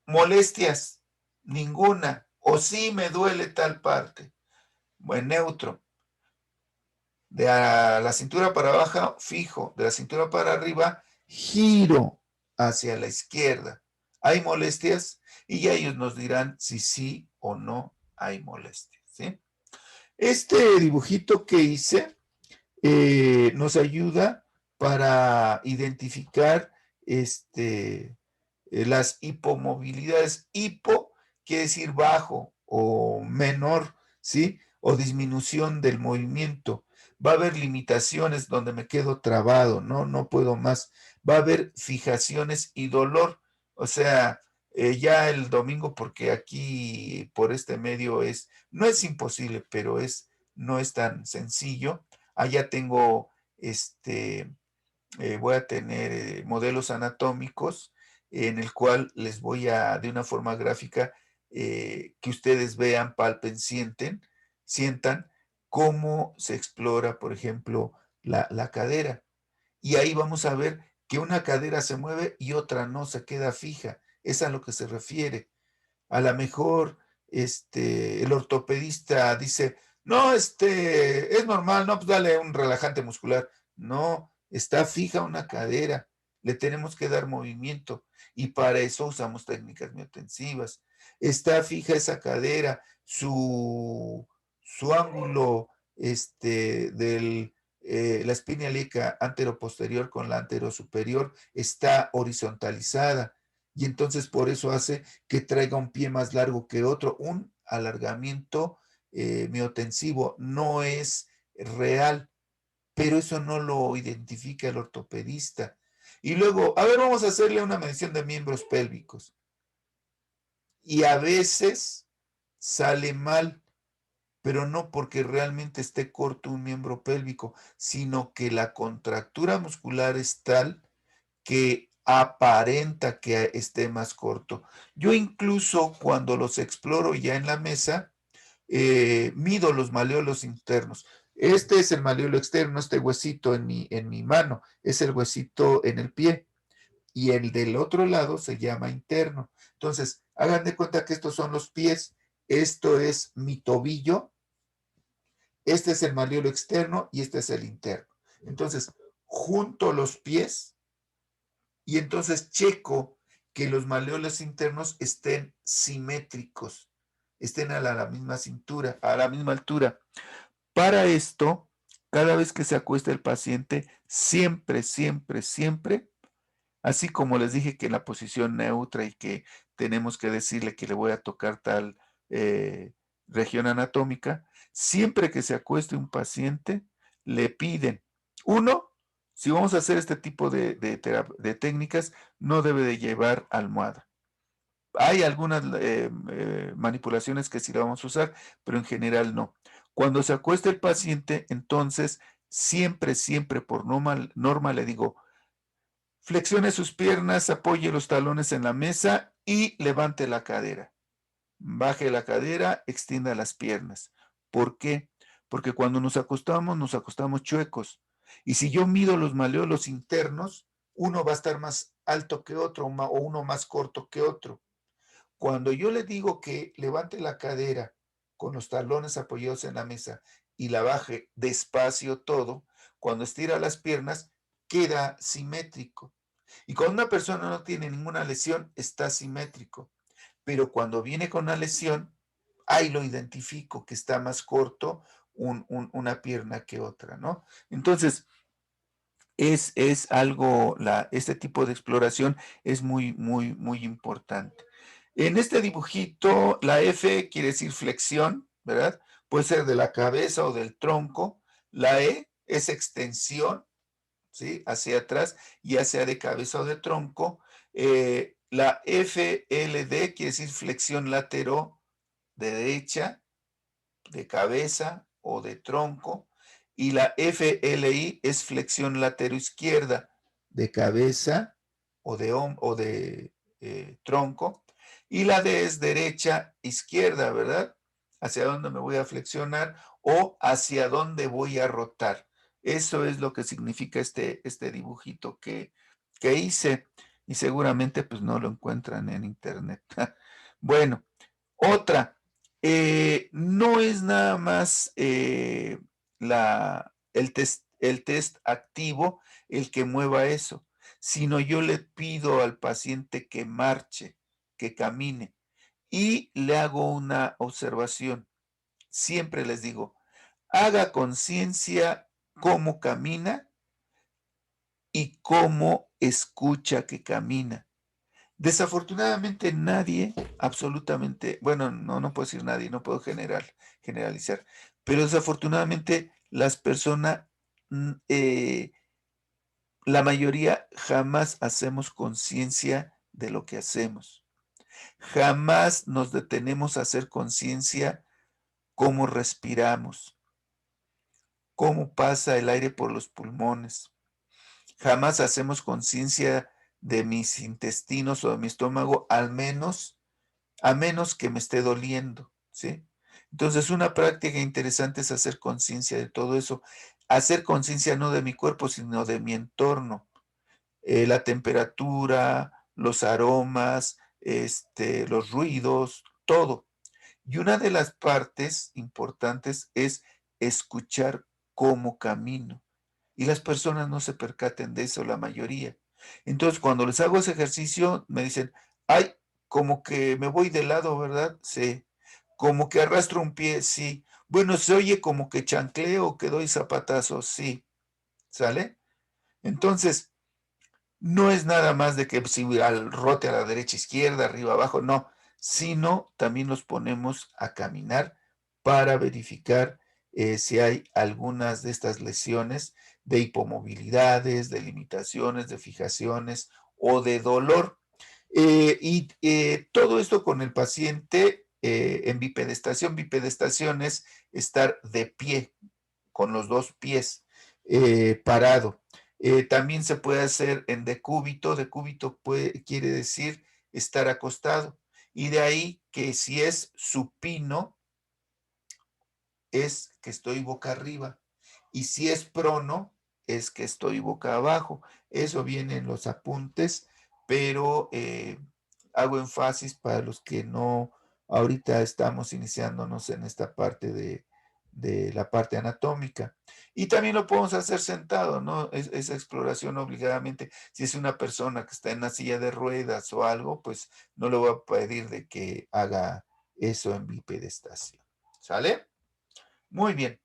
Molestias, ninguna. O sí me duele tal parte. Buen neutro. De la cintura para abajo, fijo. De la cintura para arriba, giro hacia la izquierda. ¿Hay molestias? Y ya ellos nos dirán si sí o no hay molestias, ¿sí? Este dibujito que hice nos ayuda para identificar las hipomovilidades. Hipo quiere decir bajo o menor, ¿sí? O disminución del movimiento. Va a haber limitaciones donde me quedo trabado, ¿no? No puedo más. Va a haber fijaciones y dolor. O sea, ya el domingo, porque aquí por este medio no es imposible, pero no es tan sencillo. Allá tengo, voy a tener modelos anatómicos en el cual les voy de una forma gráfica, que ustedes vean, palpen, sientan cómo se explora, por ejemplo, la cadera. Y ahí vamos a ver que una cadera se mueve y otra no, se queda fija. Es a lo que se refiere. A lo mejor el ortopedista dice, no, es normal, no, pues dale un relajante muscular. No, está fija una cadera, le tenemos que dar movimiento y para eso usamos técnicas miotensivas. Está fija esa cadera, su ángulo la espina ilíaca anteroposterior con la anterosuperior está horizontalizada y entonces por eso hace que traiga un pie más largo que otro, un alargamiento miotensivo, no es real, pero eso no lo identifica el ortopedista. Y luego, a ver, vamos a hacerle una medición de miembros pélvicos. Y a veces sale mal, pero no porque realmente esté corto un miembro pélvico, sino que la contractura muscular es tal que aparenta que esté más corto. Yo incluso cuando los exploro ya en la mesa, mido los maleolos internos. Este es el maleolo externo, este huesito en mi mano, es el huesito en el pie. Y el del otro lado se llama interno. Entonces, hagan de cuenta que estos son los pies, esto es mi tobillo, este es el maleolo externo y este es el interno. Entonces, junto los pies y entonces checo que los maleolos internos estén simétricos, estén a la misma cintura, a la misma altura. Para esto, cada vez que se acuesta el paciente, siempre, siempre, siempre, así como les dije que en la posición neutra y que tenemos que decirle que le voy a tocar tal región anatómica, siempre que se acueste un paciente, le piden, uno, si vamos a hacer este tipo de técnicas, no debe de llevar almohada. Hay algunas manipulaciones que sí la vamos a usar, pero en general no. Cuando se acuesta el paciente, entonces, siempre, siempre por norma le digo, flexione sus piernas, apoye los talones en la mesa y levante la cadera. Baje la cadera, extienda las piernas. ¿Por qué? Porque cuando nos acostamos chuecos. Y si yo mido los maleolos internos, uno va a estar más alto que otro o uno más corto que otro. Cuando yo le digo que levante la cadera con los talones apoyados en la mesa y la baje despacio todo, cuando estira las piernas, queda simétrico. Y cuando una persona no tiene ninguna lesión, está simétrico. Pero cuando viene con una lesión, ahí lo identifico que está más corto una pierna que otra, ¿no? Entonces, es algo, este tipo de exploración es muy, muy, muy importante. En este dibujito, la F quiere decir flexión, ¿verdad? Puede ser de la cabeza o del tronco. La E es extensión, ¿sí? Hacia atrás, ya sea de cabeza o de tronco. La FLD quiere decir flexión latero de derecha, de cabeza o de tronco. Y la FLI es flexión latero izquierda, de cabeza o de tronco. Y la D es derecha, izquierda, ¿verdad? Hacia dónde me voy a flexionar o hacia dónde voy a rotar. Eso es lo que significa este dibujito que hice y seguramente pues no lo encuentran en internet. Bueno, otra, no es nada más el test activo el que mueva eso, sino yo le pido al paciente que marche, que camine y le hago una observación. Siempre les digo, haga conciencia cómo camina y cómo escucha que camina. Desafortunadamente nadie, absolutamente, bueno, no puedo decir nadie, no puedo generalizar, pero desafortunadamente las personas, la mayoría jamás hacemos conciencia de lo que hacemos. Jamás nos detenemos a hacer conciencia cómo respiramos, cómo pasa el aire por los pulmones. Jamás hacemos conciencia de mis intestinos o de mi estómago, a menos que me esté doliendo, ¿sí? Entonces, una práctica interesante es hacer conciencia de todo eso. Hacer conciencia no de mi cuerpo, sino de mi entorno. La temperatura, los aromas, los ruidos, todo. Y una de las partes importantes es escuchar cómo camino. Y las personas no se percaten de eso, la mayoría. Entonces, cuando les hago ese ejercicio, me dicen, ay, como que me voy de lado, ¿verdad? Sí. Como que arrastro un pie, sí. Bueno, se oye como que chancleo, que doy zapatazos, sí. ¿Sale? Entonces, no es nada más de que si al rote a la derecha, izquierda, arriba, abajo, no, sino también nos ponemos a caminar para verificar si hay algunas de estas lesiones de hipomovilidades, de limitaciones, de fijaciones o de dolor. Todo esto con el paciente en bipedestación. Bipedestación es estar de pie, con los dos pies parado. También se puede hacer en decúbito. Decúbito quiere decir estar acostado. Y de ahí que si es supino, es que estoy boca arriba. Y si es prono, es que estoy boca abajo. Eso viene en los apuntes, pero hago énfasis para los que no, ahorita estamos iniciándonos en esta parte de la parte anatómica. Y también lo podemos hacer sentado, ¿no? Esa exploración obligadamente. Si es una persona que está en una silla de ruedas o algo, pues no le voy a pedir de que haga eso en bipedestación. ¿Sale? Muy bien.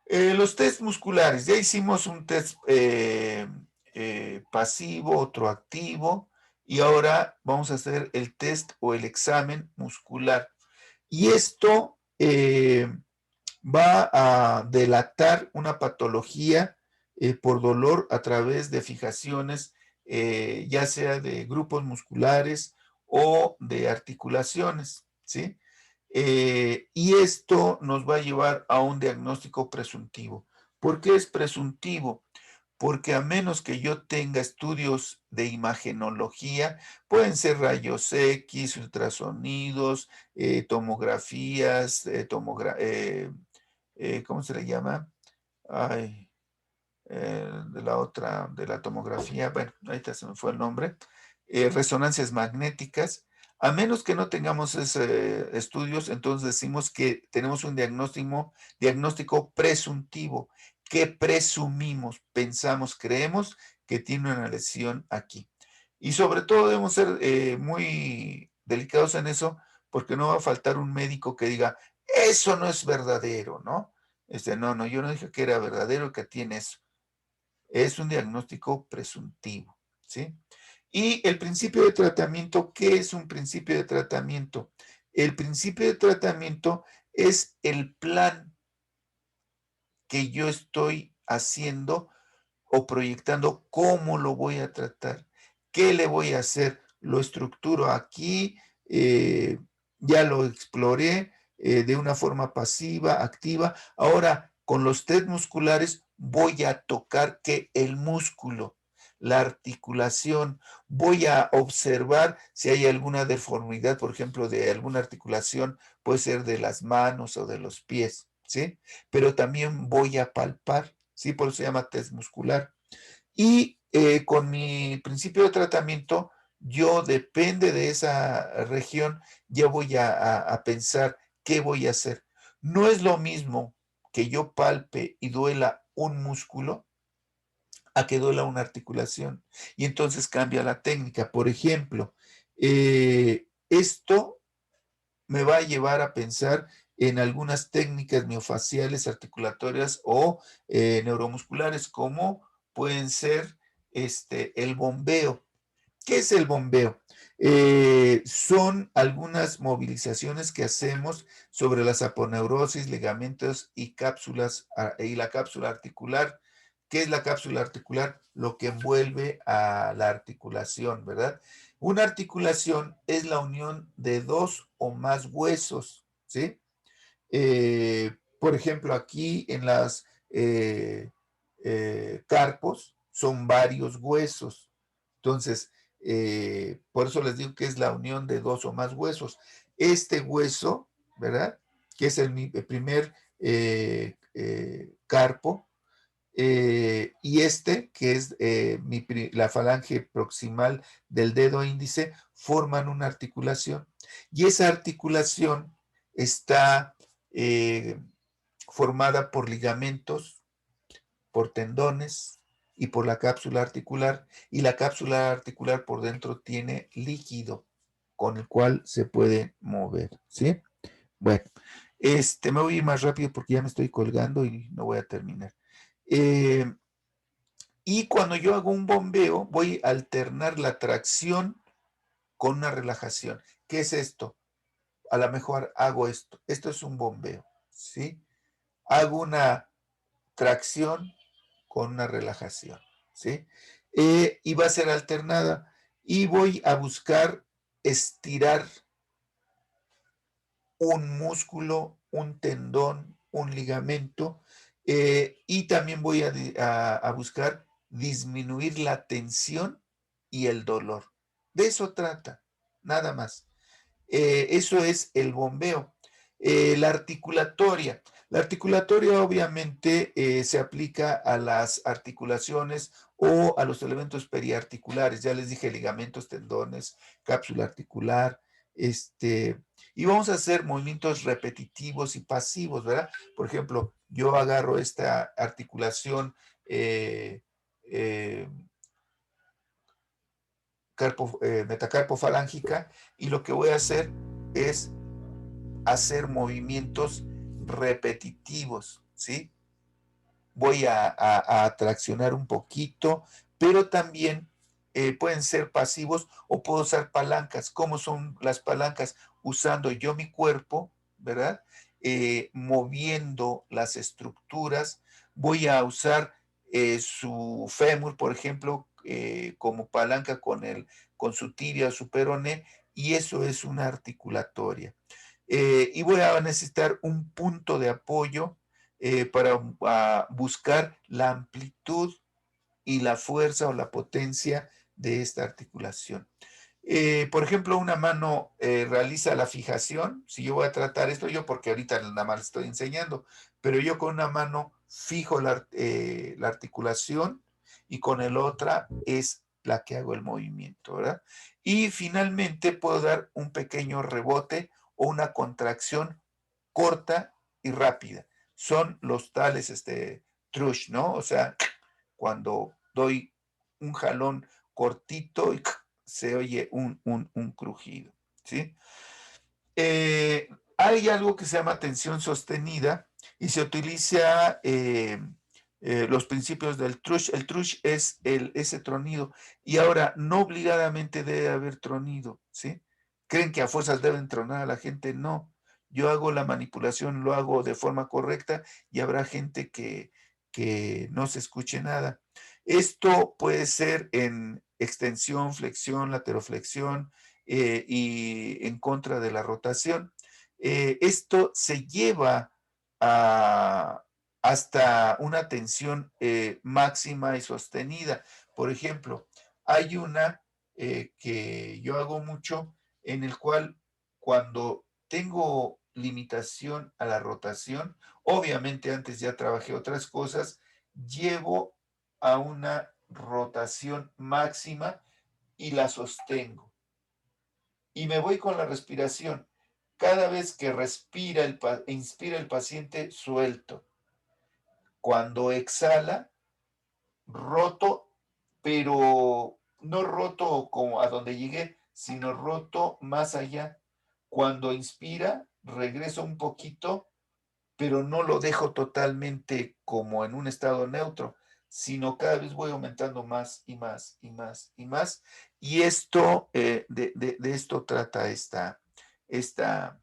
Los test musculares. Ya hicimos un test pasivo, otro activo, y ahora vamos a hacer el test o el examen muscular. Y esto va a delatar una patología por dolor a través de fijaciones, ya sea de grupos musculares o de articulaciones, ¿sí? Y esto nos va a llevar a un diagnóstico presuntivo. ¿Por qué es presuntivo? Porque a menos que yo tenga estudios de imagenología, pueden ser rayos X, ultrasonidos, tomografías, ¿cómo se le llama? Ay, de la otra, de la tomografía, bueno, ahorita se me fue el nombre, resonancias magnéticas. A menos que no tengamos estudios, entonces decimos que tenemos un diagnóstico presuntivo, que presumimos, pensamos, creemos que tiene una lesión aquí. Y sobre todo debemos ser muy delicados en eso, porque no va a faltar un médico que diga, eso no es verdadero, ¿no? No, yo no dije que era verdadero, que tiene eso. Es un diagnóstico presuntivo, ¿sí? Y el principio de tratamiento, ¿qué es un principio de tratamiento? El principio de tratamiento es el plan que yo estoy haciendo o proyectando cómo lo voy a tratar, qué le voy a hacer, lo estructuro aquí, ya lo exploré de una forma pasiva, activa. Ahora, con los test musculares voy a tocar que el músculo, la articulación, voy a observar si hay alguna deformidad, por ejemplo, de alguna articulación, puede ser de las manos o de los pies, ¿sí? Pero también voy a palpar, ¿sí? Por eso se llama test muscular. Y con mi principio de tratamiento, yo depende de esa región, ya voy a pensar qué voy a hacer. No es lo mismo que yo palpe y duela un músculo a que duela una articulación. Y entonces cambia la técnica. Por ejemplo, esto me va a llevar a pensar en algunas técnicas miofaciales, articulatorias o neuromusculares, como pueden ser el bombeo. ¿Qué es el bombeo? Son algunas movilizaciones que hacemos sobre las aponeurosis, ligamentos y cápsulas y la cápsula articular. ¿Qué es la cápsula articular? Lo que envuelve a la articulación, ¿verdad? Una articulación es la unión de dos o más huesos, ¿sí? Por ejemplo, aquí en las carpos son varios huesos. Entonces, por eso les digo que es la unión de dos o más huesos. Este hueso, ¿verdad? Que es el primer carpo, y que es la falange proximal del dedo índice, forman una articulación. Y esa articulación está formada por ligamentos, por tendones y por la cápsula articular. Y la cápsula articular por dentro tiene líquido con el cual se puede mover, ¿sí? Bueno, me voy a ir más rápido porque ya me estoy colgando y no voy a terminar. Y cuando yo hago un bombeo, voy a alternar la tracción con una relajación. ¿Qué es esto? A lo mejor hago esto. Esto es un bombeo, ¿sí? hago una tracción con una relajación, ¿sí? Y va a ser alternada. Y voy a buscar estirar un músculo, un tendón, un ligamento, y también voy a buscar disminuir la tensión y el dolor. De eso trata, nada más. Eso es el bombeo. La articulatoria. La articulatoria obviamente se aplica a las articulaciones o a los elementos periarticulares. Ya les dije ligamentos, tendones, cápsula articular, y vamos a hacer movimientos repetitivos y pasivos, ¿verdad? Por ejemplo, yo agarro esta articulación eh, eh, metacarpofalángica y lo que voy a hacer es hacer movimientos repetitivos, ¿sí? Voy a traccionar un poquito, pero también pueden ser pasivos o puedo usar palancas. ¿Cómo son las palancas? Usando yo mi cuerpo, ¿verdad? Moviendo las estructuras. Voy a usar su fémur, por ejemplo, como palanca con su tibia o su peroné, y eso es una articulatoria. Y voy a necesitar un punto de apoyo para buscar la amplitud y la fuerza o la potencia de esta articulación. Por ejemplo, una mano realiza la fijación. Si yo voy a tratar esto, yo porque ahorita nada más estoy enseñando, pero yo con una mano fijo la articulación y con el otra es la que hago el movimiento, ¿verdad? Y finalmente puedo dar un pequeño rebote o una contracción corta y rápida. Son los tales trush, ¿no? O sea, cuando doy un jalón cortito y se oye un crujido, ¿sí? Hay algo que se llama tensión sostenida y se utiliza los principios del trush. El trush es ese tronido y ahora no obligadamente debe haber tronido, ¿sí? ¿Creen que a fuerzas deben tronar a la gente? No. Yo hago la manipulación, lo hago de forma correcta y habrá gente que no se escuche nada. Esto puede ser en extensión, flexión, lateroflexión, y en contra de la rotación. Esto se lleva hasta una tensión máxima y sostenida. Por ejemplo, hay una que yo hago mucho en el cual cuando tengo limitación a la rotación, obviamente antes ya trabajé otras cosas, llevo a una rotación máxima y la sostengo y me voy con la respiración. Cada vez que inspira el paciente, suelto. Cuando exhala, roto, pero no roto como a donde llegué, sino roto más allá. Cuando inspira, regreso un poquito, pero no lo dejo totalmente como en un estado neutro, sino cada vez voy aumentando más y más y más y más. Y esto, de esto trata esta, esta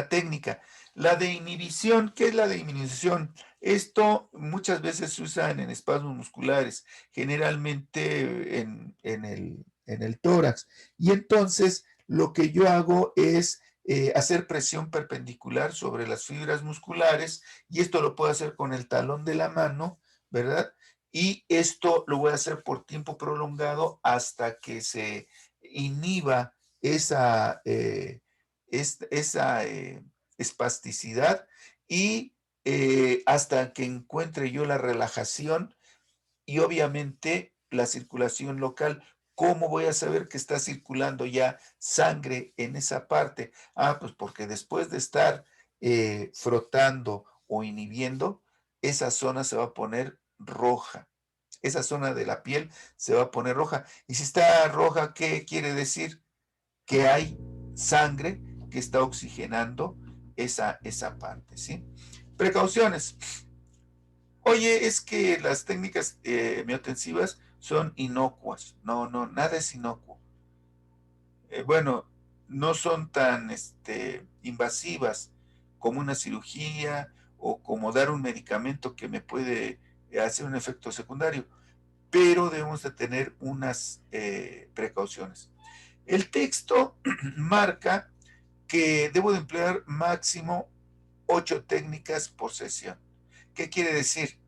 técnica. La de inhibición, ¿qué es la de inhibición? Esto muchas veces se usa en espasmos musculares, generalmente en el tórax. Y entonces lo que yo hago es hacer presión perpendicular sobre las fibras musculares y esto lo puedo hacer con el talón de la mano, ¿verdad? Y esto lo voy a hacer por tiempo prolongado hasta que se inhiba esa, esa espasticidad y hasta que encuentre yo la relajación y obviamente la circulación local. ¿Cómo voy a saber que está circulando ya sangre en esa parte? Ah, pues porque después de estar frotando o inhibiendo, esa zona se va a poner roja. Esa zona de la piel se va a poner roja. Y si está roja, ¿qué quiere decir? Que hay sangre que está oxigenando esa parte, ¿sí? Precauciones. Oye, es que las técnicas miotensivas son inocuas. No, no, nada es inocuo. Bueno, no son tan invasivas como una cirugía o como dar un medicamento que me puede hacer un efecto secundario, pero debemos de tener unas precauciones. El texto marca que debo de emplear máximo 8 técnicas por sesión. ¿Qué quiere decir?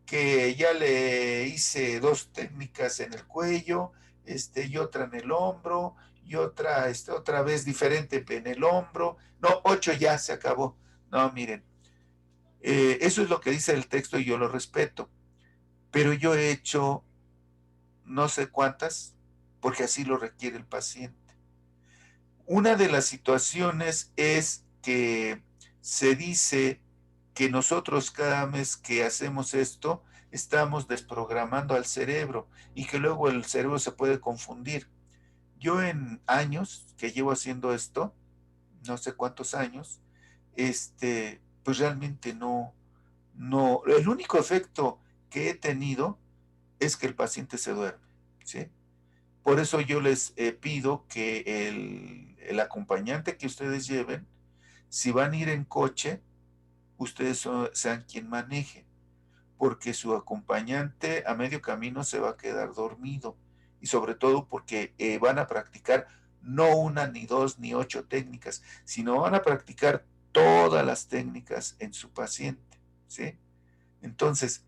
Que ya le hice 2 técnicas en el cuello, y otra en el hombro, y otra vez diferente en el hombro. No, 8 ya se acabó. No, miren, eso es lo que dice el texto y yo lo respeto. Pero yo he hecho no sé cuántas, porque así lo requiere el paciente. Una de las situaciones es que se dice que nosotros cada vez que hacemos esto, estamos desprogramando al cerebro y que luego el cerebro se puede confundir. Yo en años que llevo haciendo esto, no sé cuántos años, pues realmente no, el único efecto que he tenido es que el paciente se duerme, ¿sí? Por eso yo les pido que el acompañante que ustedes lleven, si van a ir en coche, ustedes sean quien maneje, porque su acompañante a medio camino se va a quedar dormido y sobre todo porque van a practicar no una, ni dos, ni 8 técnicas, sino van a practicar todas las técnicas en su paciente, ¿sí? Entonces,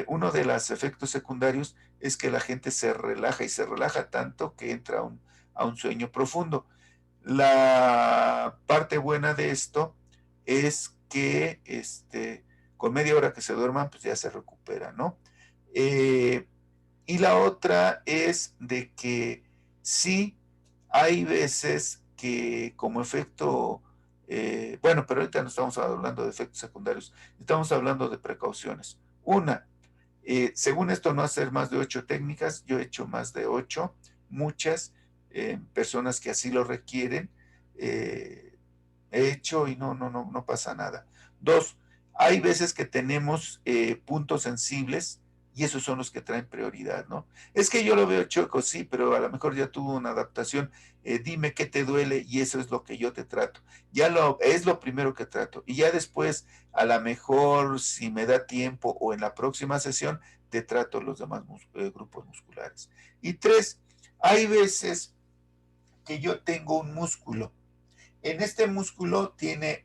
uno de los efectos secundarios es que la gente se relaja y se relaja tanto que entra a un sueño profundo. La parte buena de esto es que con media hora que se duerman, pues ya se recupera, ¿no? Y la otra es de que sí hay veces que como efecto, bueno, pero ahorita no estamos hablando de efectos secundarios, estamos hablando de precauciones. Una, según esto, no hacer más de 8 técnicas, yo he hecho más de 8, muchas personas que así lo requieren, he hecho y no pasa nada. 2, hay veces que tenemos puntos sensibles y esos son los que traen prioridad, ¿no? Es que yo lo veo chueco, sí, pero a lo mejor ya tuvo una adaptación, dime qué te duele y eso es lo que yo te trato. Es lo primero que trato. Y ya después, a lo mejor, si me da tiempo o en la próxima sesión, te trato los demás grupos musculares. Y 3, hay veces que yo tengo un músculo. En este músculo tiene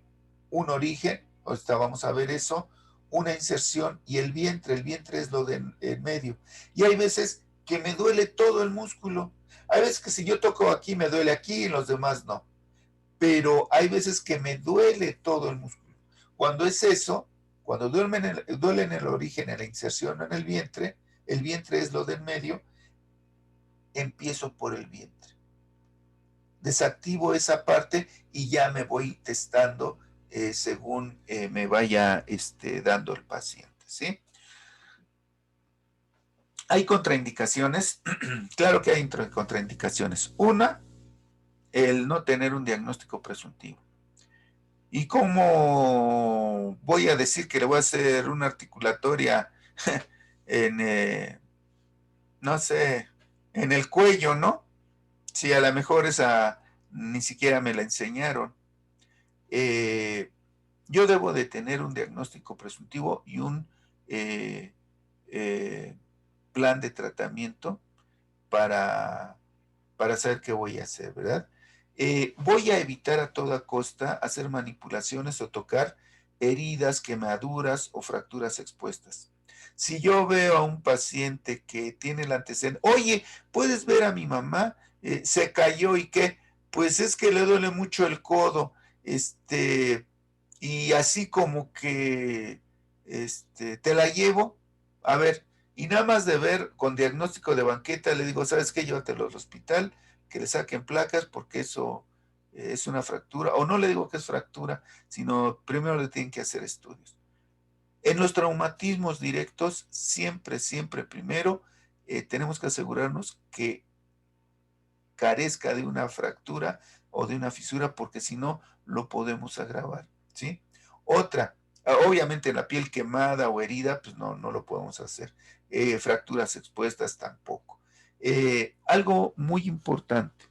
un origen, ahorita vamos a ver eso, una inserción y el vientre es lo de en medio. Y hay veces que me duele todo el músculo. Hay veces que si yo toco aquí me duele aquí y los demás no. Pero hay veces que me duele todo el músculo. Cuando es eso, cuando duele en el origen, en la inserción en el vientre es lo de en medio, empiezo por el vientre. Desactivo esa parte y ya me voy testando según me vaya dando el paciente, ¿sí? Hay contraindicaciones, claro que hay contraindicaciones. Una, el no tener un diagnóstico presuntivo. ¿Y cómo voy a decir que le voy a hacer una articulatoria en, no sé, en el cuello, ¿no? Si a lo mejor esa ni siquiera me la enseñaron. Yo debo de tener un diagnóstico presuntivo y un plan de tratamiento para, para saber qué voy a hacer, ¿verdad? Voy a evitar a toda costa hacer manipulaciones o tocar heridas, quemaduras o fracturas expuestas. Si yo veo a un paciente que tiene el antecedente, oye, ¿puedes ver a mi mamá? Se cayó y qué, pues es que le duele mucho el codo, y así como que, te la llevo, a ver, y nada más de ver con diagnóstico de banqueta, le digo, ¿sabes qué? Llévatelo al hospital, que le saquen placas, porque eso es una fractura, o no le digo que es fractura, sino primero le tienen que hacer estudios. En los traumatismos directos, siempre primero tenemos que asegurarnos que carezca de una fractura o de una fisura, porque si no, lo podemos agravar, ¿sí? Otra, obviamente la piel quemada o herida, pues no lo podemos hacer. Fracturas expuestas tampoco. Algo muy importante.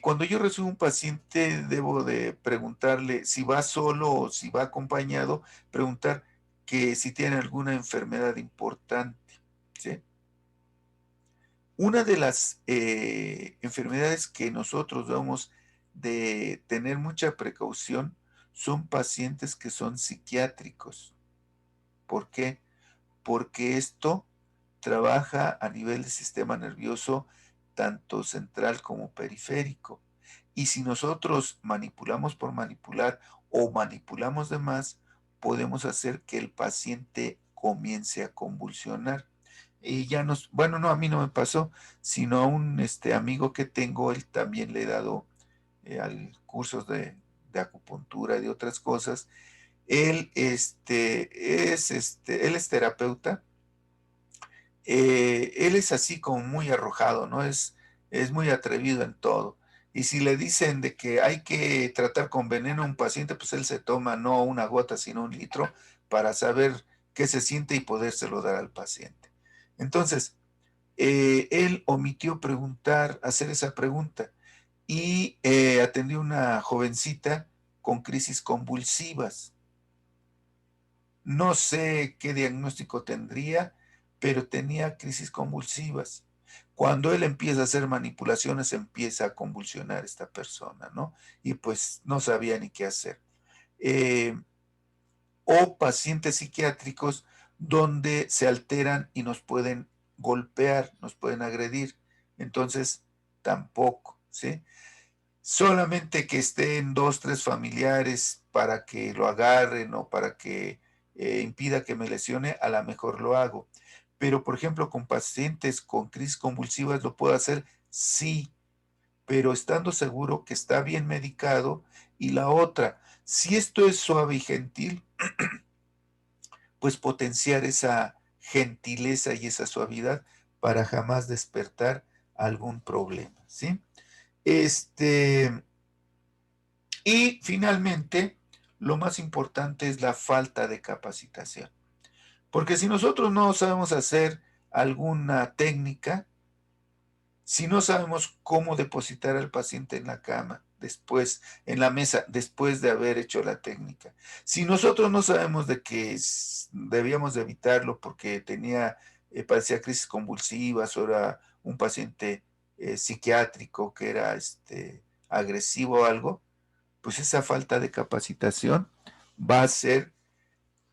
Cuando yo recibo un paciente, debo de preguntarle si va solo o si va acompañado, preguntar que si tiene alguna enfermedad importante, ¿sí? Una de las enfermedades que nosotros debemos de tener mucha precaución son pacientes que son psiquiátricos. ¿Por qué? Porque esto trabaja a nivel del sistema nervioso, tanto central como periférico. Y si nosotros manipulamos por manipular o manipulamos de más, podemos hacer que el paciente comience a convulsionar. Y ya nos, bueno, no, a mí no me pasó, sino a un amigo que tengo, él también le he dado cursos de acupuntura y de otras cosas. Él, él es terapeuta. Él es así como muy arrojado, ¿no? Es muy atrevido en todo. Y si le dicen de que hay que tratar con veneno a un paciente, pues él se toma no una gota, sino un litro para saber qué se siente y podérselo dar al paciente. Entonces, él omitió preguntar, hacer esa pregunta y atendió una jovencita con crisis convulsivas. No sé qué diagnóstico tendría, pero tenía crisis convulsivas. Cuando él empieza a hacer manipulaciones, empieza a convulsionar esta persona, ¿no? Y pues no sabía ni qué hacer. O pacientes psiquiátricos donde se alteran y nos pueden golpear, nos pueden agredir. Entonces, tampoco, ¿sí? Solamente que estén 2, 3 familiares para que lo agarren o para que impida que me lesione, a lo mejor lo hago. Pero, por ejemplo, con pacientes con crisis convulsivas, ¿lo puedo hacer? Sí, pero estando seguro que está bien medicado. Y la otra, si esto es suave y gentil, pues potenciar esa gentileza y esa suavidad para jamás despertar algún problema, ¿sí? Y finalmente, lo más importante es la falta de capacitación. Porque si nosotros no sabemos hacer alguna técnica, si no sabemos cómo depositar al paciente en la cama, después, en la mesa, después de haber hecho la técnica, si nosotros no sabemos de que debíamos de evitarlo porque padecía crisis convulsivas o era un paciente psiquiátrico que era agresivo o algo, pues esa falta de capacitación va a hacer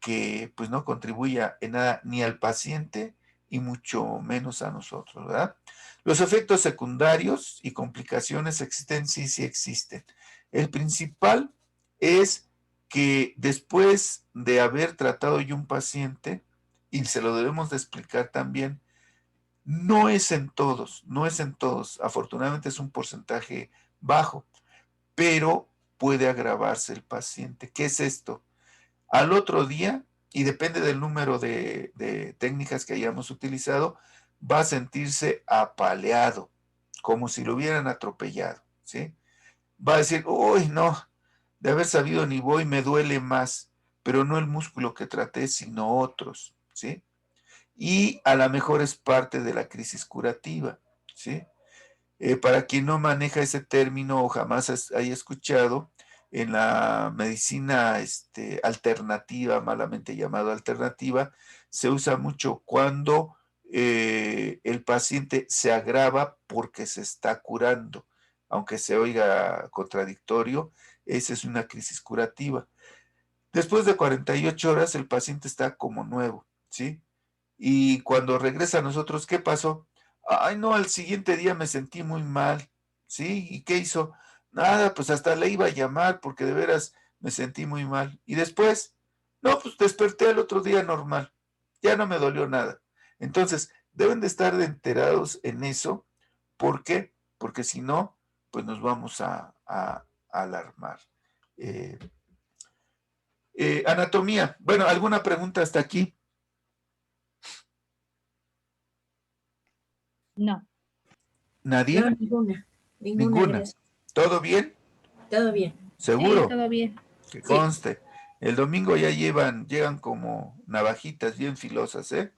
que pues no contribuya en nada ni al paciente y mucho menos a nosotros, ¿verdad? Los efectos secundarios y complicaciones existen, sí, sí existen. El principal es que después de haber tratado yo un paciente, y se lo debemos de explicar también, no es en todos, no es en todos, afortunadamente es un porcentaje bajo, pero puede agravarse el paciente. ¿Qué es esto? Al otro día, y depende del número de técnicas que hayamos utilizado, va a sentirse apaleado, como si lo hubieran atropellado, ¿sí? Va a decir, uy, no, de haber sabido ni voy, me duele más, pero no el músculo que traté, sino otros, ¿sí? Y a lo mejor es parte de la crisis curativa, ¿sí? Para quien no maneja ese término o jamás haya escuchado, en la medicina alternativa, malamente llamada alternativa, se usa mucho cuando el paciente se agrava porque se está curando. Aunque se oiga contradictorio, esa es una crisis curativa. Después de 48 horas, el paciente está como nuevo, ¿sí? Y cuando regresa a nosotros, ¿qué pasó? Ay, no, al siguiente día me sentí muy mal, ¿sí? ¿Y qué hizo? Nada, pues hasta le iba a llamar porque de veras me sentí muy mal. Y después, no, pues desperté al otro día normal, ya no me dolió nada. Entonces, deben de estar enterados en eso. ¿Por qué? Porque si no, pues nos vamos a alarmar. Eh, anatomía. Bueno, ¿alguna pregunta hasta aquí? No. ¿Nadie? No, ninguna. Ninguna, Ninguna. gracias. ¿Todo bien? Todo bien. Sí, ¿Seguro? todo bien. Que Sí. conste. El domingo ya llegan como navajitas bien filosas, ¿eh?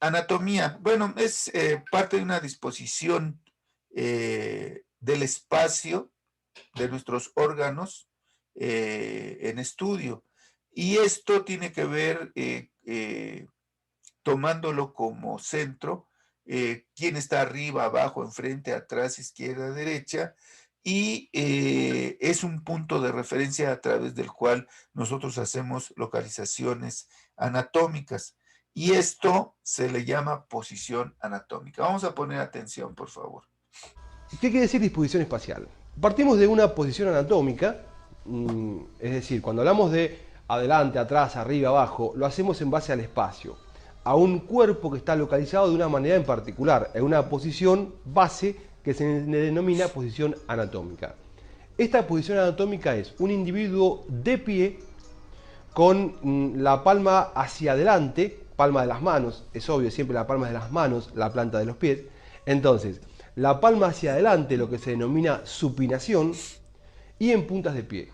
Anatomía. Bueno, es parte de una disposición del espacio de nuestros órganos en estudio. Y esto tiene que ver, tomándolo como centro, quién está arriba, abajo, enfrente, atrás, izquierda, derecha, y es un punto de referencia a través del cual nosotros hacemos localizaciones anatómicas. Y esto se le llama posición anatómica. Vamos a poner atención, por favor. ¿Qué quiere decir disposición espacial? Partimos de una posición anatómica, es decir, cuando hablamos de adelante, atrás, arriba, abajo, lo hacemos en base al espacio, a un cuerpo que está localizado de una manera en particular, en una posición base que se denomina posición anatómica. Esta posición anatómica es un individuo de pie con la palma hacia adelante, palma de las manos, es obvio, siempre la palma de las manos, la planta de los pies. Entonces, la palma hacia adelante, lo que se denomina supinación, y en puntas de pie.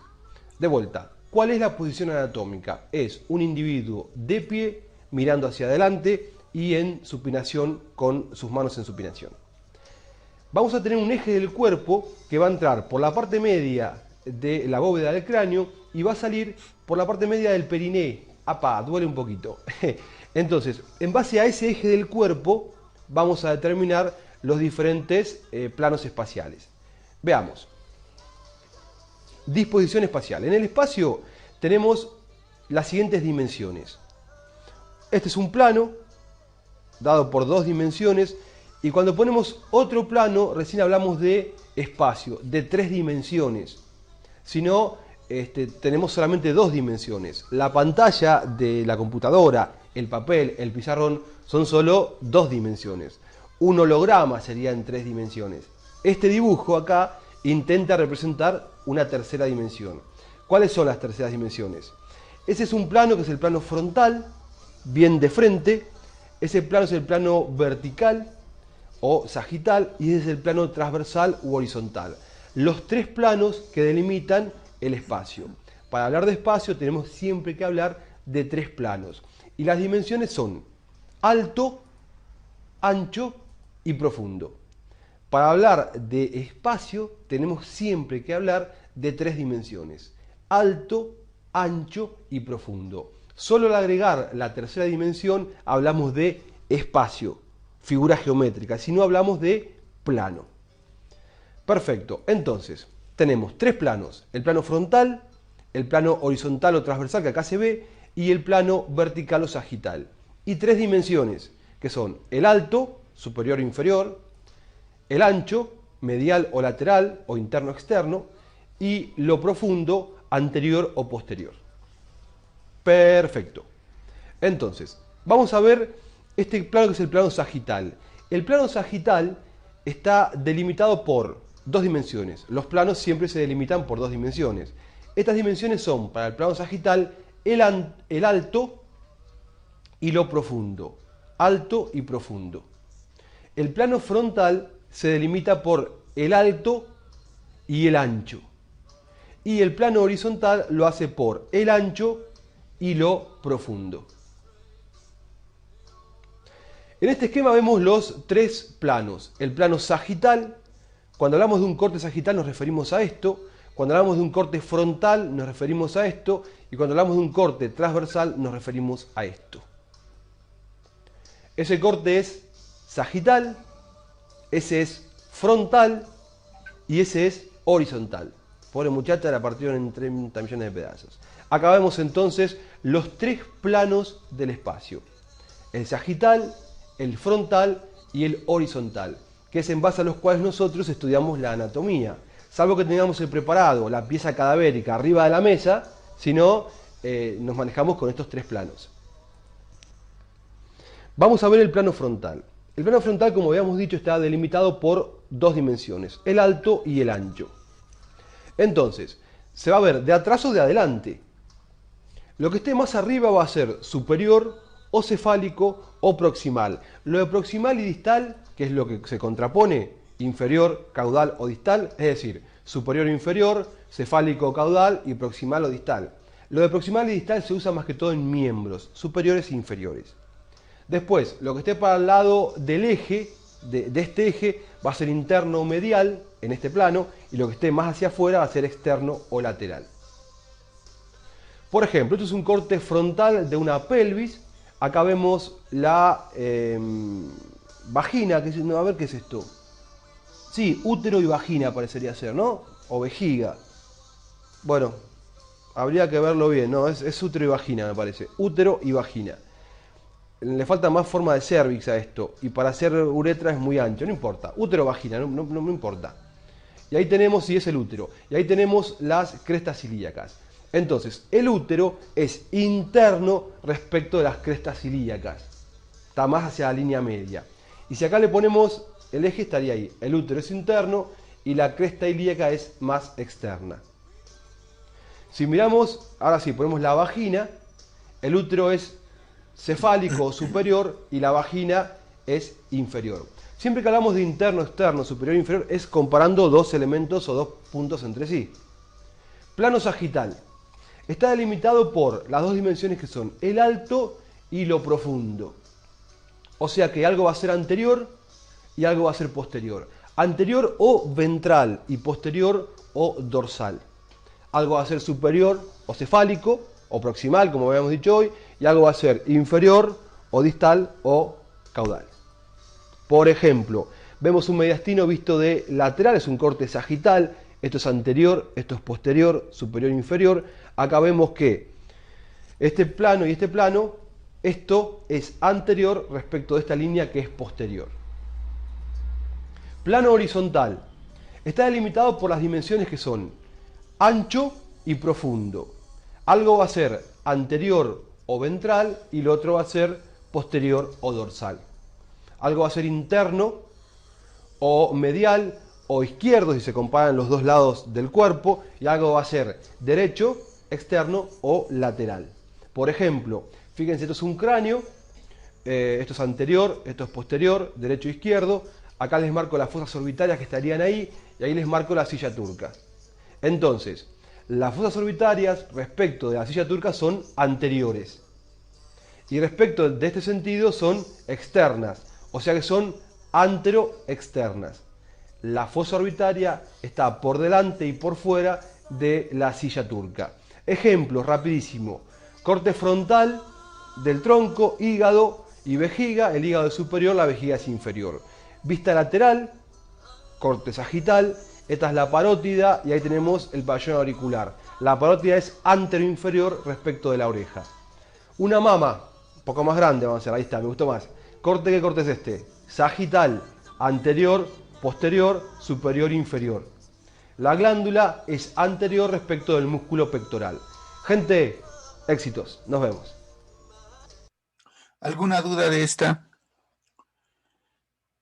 De vuelta, ¿cuál es la posición anatómica? Es un individuo de pie, mirando hacia adelante y en supinación con sus manos en supinación. Vamos a tener un eje del cuerpo que va a entrar por la parte media de la bóveda del cráneo y va a salir por la parte media del periné. ¡Apa! Duele un poquito. Entonces, en base a ese eje del cuerpo, vamos a determinar los diferentes planos espaciales. Veamos. Disposición espacial. En el espacio tenemos las siguientes dimensiones. Este es un plano dado por dos dimensiones, y cuando ponemos otro plano recién hablamos de espacio, de tres dimensiones. Si no, tenemos solamente dos dimensiones. La pantalla de la computadora, el papel, el pizarrón son solo dos dimensiones. Un holograma sería en tres dimensiones. Este dibujo acá intenta representar una tercera dimensión. ¿Cuáles son las terceras dimensiones? Ese es un plano que es el plano frontal, bien de frente. Ese plano es el plano vertical o sagital, y ese es el plano transversal u horizontal. Los tres planos que delimitan el espacio. Para hablar de espacio tenemos siempre que hablar de tres planos. Y las dimensiones son alto, ancho y profundo. Para hablar de espacio tenemos siempre que hablar de tres dimensiones: alto, ancho y profundo. Solo al agregar la tercera dimensión hablamos de espacio, figura geométrica, si no hablamos de plano. Perfecto, entonces tenemos tres planos: el plano frontal, el plano horizontal o transversal que acá se ve, y el plano vertical o sagital. Y tres dimensiones, que son el alto, superior o inferior, el ancho, medial o lateral o interno o externo, y lo profundo, anterior o posterior. Perfecto. Entonces, vamos a ver este plano que es el plano sagital. El plano sagital está delimitado por dos dimensiones. Los planos siempre se delimitan por dos dimensiones. Estas dimensiones son, para el plano sagital, el alto y lo profundo. Alto y profundo. El plano frontal se delimita por el alto y el ancho. Y el plano horizontal lo hace por el ancho y lo profundo. En este esquema vemos los tres planos. El plano sagital, cuando hablamos de un corte sagital nos referimos a esto. Cuando hablamos de un corte frontal nos referimos a esto. Y cuando hablamos de un corte transversal nos referimos a esto. Ese corte es sagital, ese es frontal y ese es horizontal. Pobre muchacha, la partieron en 30 millones de pedazos. Acá vemos entonces los tres planos del espacio: el sagital, el frontal y el horizontal, que es en base a los cuales nosotros estudiamos la anatomía. Salvo que tengamos el preparado, la pieza cadavérica arriba de la mesa, si no, nos manejamos con estos tres planos. Vamos a ver el plano frontal. El plano frontal, como habíamos dicho, está delimitado por dos dimensiones: el alto y el ancho. Entonces, se va a ver de atrás o de adelante. Lo que esté más arriba va a ser superior o cefálico o proximal. Lo de proximal y distal, que es lo que se contrapone, inferior, caudal o distal, es decir, superior o inferior, cefálico o caudal y proximal o distal. Lo de proximal y distal se usa más que todo en miembros, superiores e inferiores. Después, lo que esté para el lado del eje de este eje va a ser interno o medial en este plano y lo que esté más hacia afuera va a ser externo o lateral. Por ejemplo, esto es un corte frontal de una pelvis. Acá vemos la vagina, no, a ver qué es esto. Sí, útero y vagina parecería ser, ¿no? O vejiga. Bueno, habría que verlo bien, ¿no? Es útero y vagina, me parece. Útero y vagina. Le falta más forma de cervix a esto. Y para hacer uretra es muy ancho, no importa. Útero o vagina, no importa. Y ahí tenemos, sí, es el útero. Y ahí tenemos las crestas ilíacas. Entonces, el útero es interno respecto de las crestas ilíacas. Está más hacia la línea media. Y si acá le ponemos el eje, estaría ahí. El útero es interno y la cresta ilíaca es más externa. Si miramos, ahora sí, ponemos la vagina. El útero es cefálico superior y la vagina es inferior. Siempre que hablamos de interno, externo, superior e inferior, es comparando dos elementos o dos puntos entre sí. Plano sagital. Está delimitado por las dos dimensiones que son el alto y lo profundo. O sea que algo va a ser anterior y algo va a ser posterior. Anterior o ventral y posterior o dorsal. Algo va a ser superior o cefálico o proximal, como habíamos dicho hoy, y algo va a ser inferior o distal o caudal. Por ejemplo, vemos un mediastino visto de lateral, es un corte sagital. Esto es anterior, esto es posterior, superior e inferior. Acá vemos que este plano y este plano, esto es anterior respecto de esta línea que es posterior. Plano horizontal. Está delimitado por las dimensiones que son ancho y profundo. Algo va a ser anterior o ventral y lo otro va a ser posterior o dorsal. Algo va a ser interno o medial o izquierdo si se comparan los dos lados del cuerpo, y algo va a ser derecho, externo o lateral. Por ejemplo, fíjense, esto es un cráneo, esto es anterior, esto es posterior, derecho e izquierdo. Acá les marco las fosas orbitarias que estarían ahí y ahí les marco la silla turca. Entonces, las fosas orbitarias respecto de la silla turca son anteriores y respecto de este sentido son externas, o sea que son antero-externas. La fosa orbitaria está por delante y por fuera de la silla turca. Ejemplos, rapidísimo. Corte frontal del tronco, hígado y vejiga. El hígado es superior, la vejiga es inferior. Vista lateral, corte sagital. Esta es la parótida y ahí tenemos el pabellón auricular. La parótida es antero-inferior respecto de la oreja. Una mama, un poco más grande, vamos a hacer, ahí está, me gustó más. Corte, ¿qué corte es este? Sagital, anterior, posterior, superior, inferior. La glándula es anterior respecto del músculo pectoral. Gente, éxitos, nos vemos. ¿Alguna duda de esta?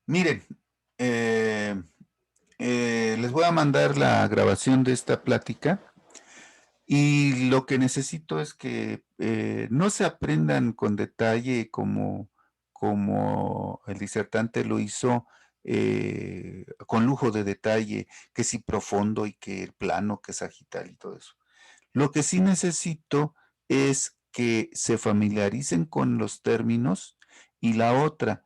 Miren, les voy a mandar la grabación de esta plática y lo que necesito es que no se aprendan con detalle como el disertante lo hizo, con lujo de detalle, que si profundo y que plano, que sagital y todo eso. Lo que sí necesito es que se familiaricen con los términos y la otra,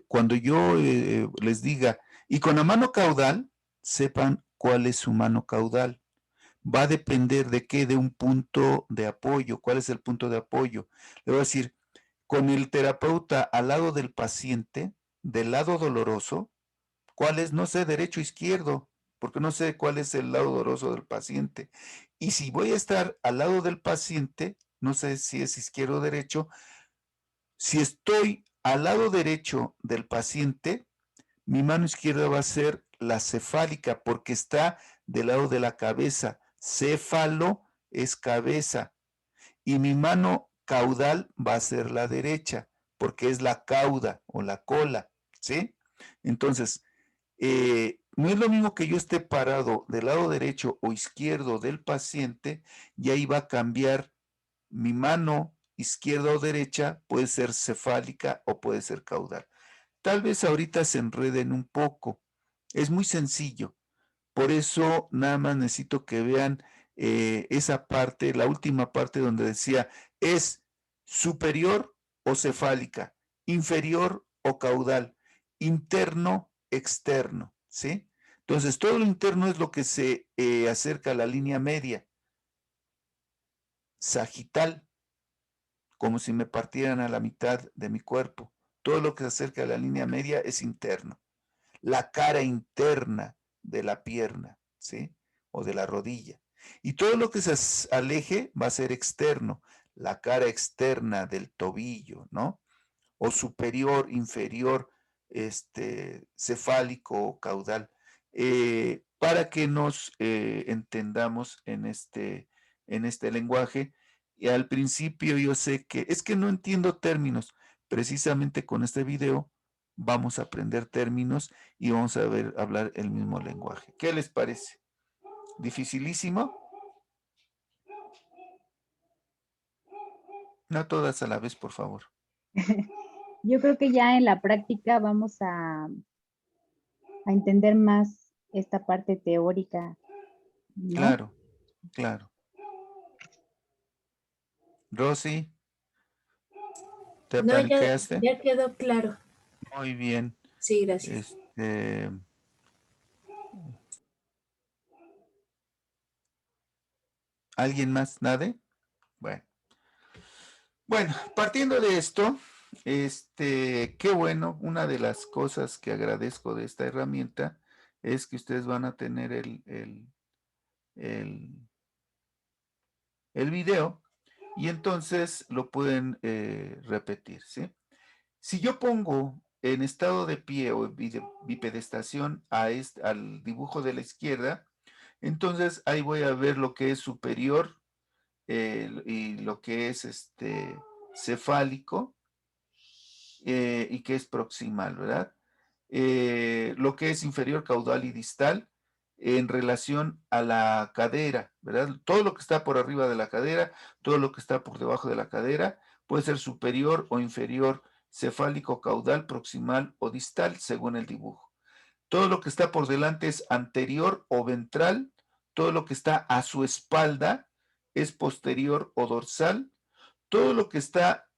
cuando yo les diga, y con la mano caudal, sepan cuál es su mano caudal. Va a depender de qué, de un punto de apoyo. ¿Cuál es el punto de apoyo? Le voy a decir, con el terapeuta al lado del paciente, del lado doloroso, ¿cuál es? No sé, derecho o izquierdo, porque no sé cuál es el lado doloroso del paciente. Y si voy a estar al lado del paciente, no sé si es izquierdo o derecho. Si estoy al lado derecho del paciente, mi mano izquierda va a ser la cefálica porque está del lado de la cabeza. Céfalo es cabeza. Y mi mano caudal va a ser la derecha porque es la cauda o la cola, ¿sí? Entonces, no es lo mismo que yo esté parado del lado derecho o izquierdo del paciente y ahí va a cambiar mi mano izquierda o derecha, puede ser cefálica o puede ser caudal. Tal vez ahorita se enreden un poco. Es muy sencillo. Por eso nada más necesito que vean esa parte, la última parte donde decía, es superior o cefálica, inferior o caudal. interno, externo, ¿sí? Entonces, todo lo interno es lo que se acerca a la línea media, sagital, como si me partieran a la mitad de mi cuerpo. Todo lo que se acerca a la línea media es interno. La cara interna de la pierna, ¿sí? O de la rodilla. Y todo lo que se aleje va a ser externo, la cara externa del tobillo, ¿no? O superior, inferior, cefálico o caudal, para que nos entendamos en este lenguaje. Y al principio yo sé que es que no entiendo términos. Precisamente con este video vamos a aprender términos y vamos a ver hablar el mismo lenguaje. ¿Qué les parece? ¿Dificilísimo? No todas a la vez, por favor. Yo creo que ya en la práctica vamos a entender más esta parte teórica, ¿no? Claro, claro. Rosy, ¿te No, apaniqueaste? ya quedó claro. Muy bien. Sí, gracias. ¿Alguien más? ¿Nade? Bueno. Bueno, partiendo de esto, qué bueno, una de las cosas que agradezco de esta herramienta es que ustedes van a tener el video y entonces lo pueden repetir, ¿sí? Si yo pongo en estado de pie o bipedestación al dibujo de la izquierda, entonces ahí voy a ver lo que es superior y lo que es cefálico y que es proximal, ¿verdad? Lo que es inferior, caudal y distal en relación a la cadera, ¿verdad? Todo lo que está por arriba de la cadera, todo lo que está por debajo de la cadera, puede ser superior o inferior, cefálico, caudal, proximal o distal, según el dibujo. Todo lo que está por delante es anterior o ventral, todo lo que está a su espalda es posterior o dorsal, todo lo que está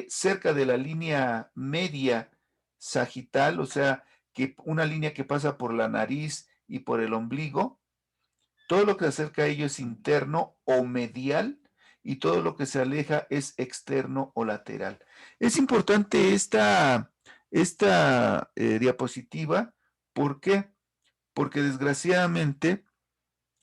cerca de la línea media sagital, o sea, que una línea que pasa por la nariz y por el ombligo, todo lo que se acerca a ello es interno o medial y todo lo que se aleja es externo o lateral. Es importante esta diapositiva, ¿por qué? Porque desgraciadamente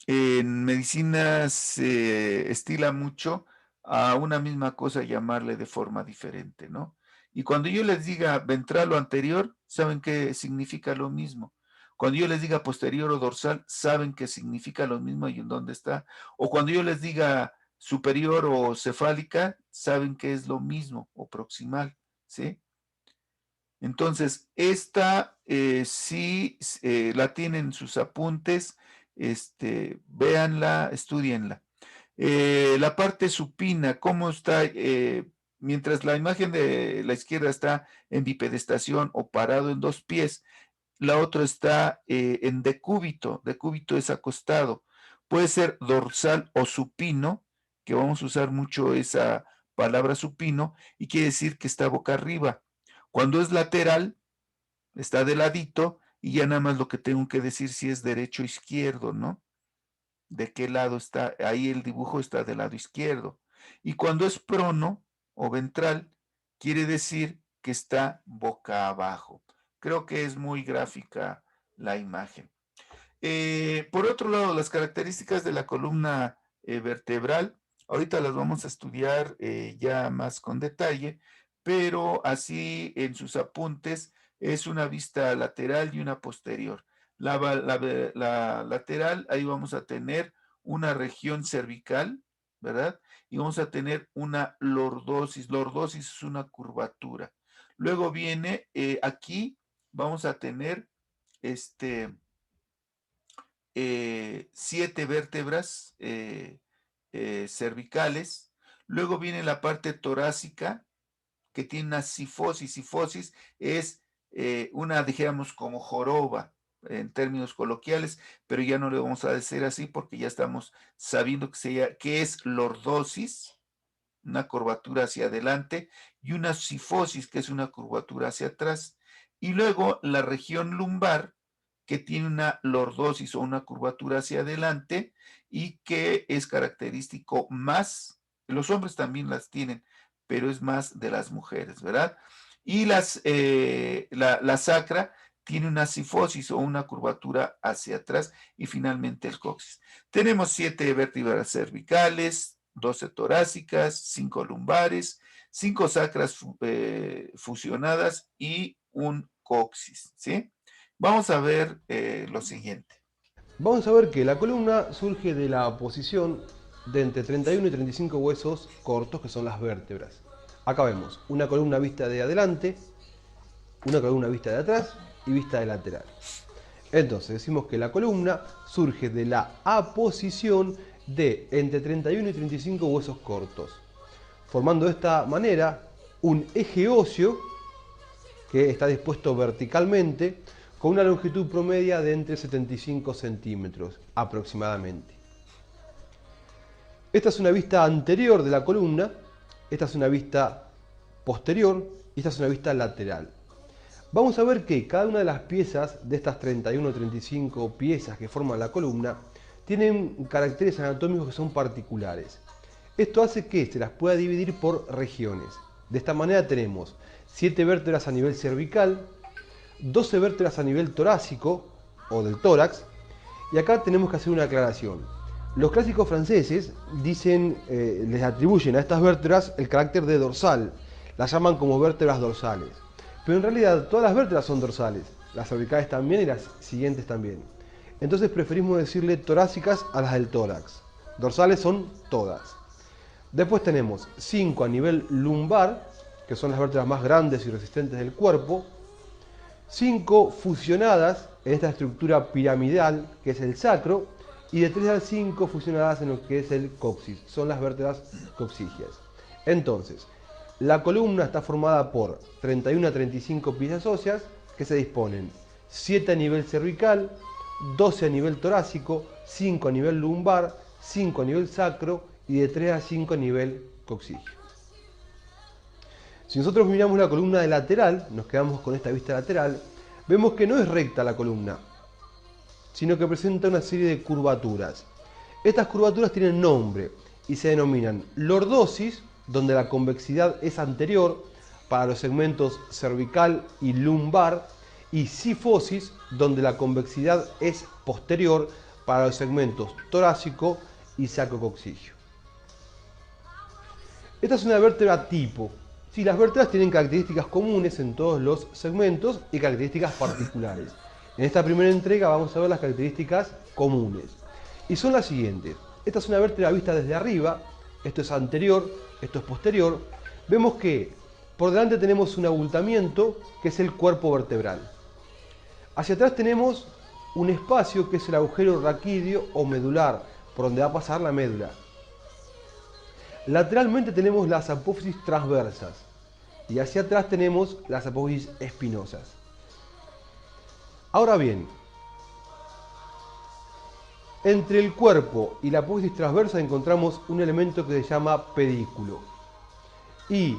en medicina se estila mucho a una misma cosa llamarle de forma diferente, ¿no? Y cuando yo les diga ventral o anterior, saben que significa lo mismo. Cuando yo les diga posterior o dorsal, saben que significa lo mismo y en dónde está. O cuando yo les diga superior o cefálica, saben que es lo mismo o proximal, ¿sí? Entonces, esta sí la tienen en sus apuntes, véanla, estudienla. La parte supina, ¿cómo está? Mientras la imagen de la izquierda está en bipedestación o parado en dos pies, la otra está en decúbito. Decúbito es acostado. Puede ser dorsal o supino, que vamos a usar mucho esa palabra supino, y quiere decir que está boca arriba. Cuando es lateral, está de ladito, y ya nada más lo que tengo que decir si es derecho o izquierdo, ¿no? De qué lado está, ahí el dibujo está del lado izquierdo. Y cuando es prono o ventral, quiere decir que está boca abajo. Creo que es muy gráfica la imagen. Por otro lado, las características de la columna vertebral, ahorita las vamos a estudiar ya más con detalle, pero así en sus apuntes es una vista lateral y una posterior. La lateral, ahí vamos a tener una región cervical, ¿verdad? Y vamos a tener una lordosis. Lordosis es una curvatura. Luego viene aquí, vamos a tener 7 vértebras cervicales. Luego viene la parte torácica, que tiene una sifosis. Sifosis es una, dijéramos, como joroba en términos coloquiales, pero ya no le vamos a decir así porque ya estamos sabiendo que es lordosis, una curvatura hacia adelante, y una sifosis, que es una curvatura hacia atrás. Y luego la región lumbar, que tiene una lordosis o una curvatura hacia adelante y que es característico más, los hombres también las tienen, pero es más de las mujeres, ¿verdad? Y la sacra tiene una cifosis o una curvatura hacia atrás y finalmente el coxis. Tenemos 7 vértebras cervicales, 12 torácicas, 5 lumbares, 5 sacras fusionadas y un coxis, ¿sí? Vamos a ver lo siguiente. Vamos a ver que la columna surge de la posición de entre 31 y 35 huesos cortos, que son las vértebras. Acá vemos una columna vista de adelante, una columna vista de atrás y vista de lateral. Entonces decimos que la columna surge de la aposición de entre 31 y 35 huesos cortos, formando de esta manera un eje óseo que está dispuesto verticalmente con una longitud promedia de entre 75 centímetros aproximadamente. Esta es una vista anterior de la columna, esta es una vista posterior y esta es una vista lateral. Vamos a ver que cada una de las piezas de estas 31 o 35 piezas que forman la columna tienen caracteres anatómicos que son particulares. Esto hace que se las pueda dividir por regiones. De esta manera tenemos 7 vértebras a nivel cervical, 12 vértebras a nivel torácico o del tórax, y acá tenemos que hacer una aclaración. Los clásicos franceses dicen, les atribuyen a estas vértebras el carácter de dorsal, las llaman como vértebras dorsales, pero en realidad todas las vértebras son dorsales, las cervicales también y las siguientes también. Entonces preferimos decirle torácicas a las del tórax, dorsales son todas. Después tenemos 5 a nivel lumbar, que son las vértebras más grandes y resistentes del cuerpo, 5 fusionadas en esta estructura piramidal que es el sacro, y de 3 al 5 fusionadas en lo que es el coxis, son las vértebras coxígeas. Entonces, la columna está formada por 31 a 35 piezas óseas que se disponen 7 a nivel cervical, 12 a nivel torácico, 5 a nivel lumbar, 5 a nivel sacro y de 3 a 5 a nivel coxígeo. Si nosotros miramos la columna de lateral, nos quedamos con esta vista lateral, vemos que no es recta la columna, sino que presenta una serie de curvaturas. Estas curvaturas tienen nombre y se denominan lordosis, donde la convexidad es anterior para los segmentos cervical y lumbar, y cifosis, donde la convexidad es posterior para los segmentos torácico y sacrocoxígeo. Esta es una vértebra tipo. Sí, las vértebras tienen características comunes en todos los segmentos y características particulares. En esta primera entrega vamos a ver las características comunes. Y son las siguientes. Esta es una vértebra vista desde arriba, esto es anterior, esto es posterior. Vemos que por delante tenemos un abultamiento que es el cuerpo vertebral. Hacia atrás tenemos un espacio que es el agujero raquídeo o medular, por donde va a pasar la médula. Lateralmente tenemos las apófisis transversas y hacia atrás tenemos las apófisis espinosas. Ahora bien, entre el cuerpo y la apófisis transversa encontramos un elemento que se llama pedículo. Y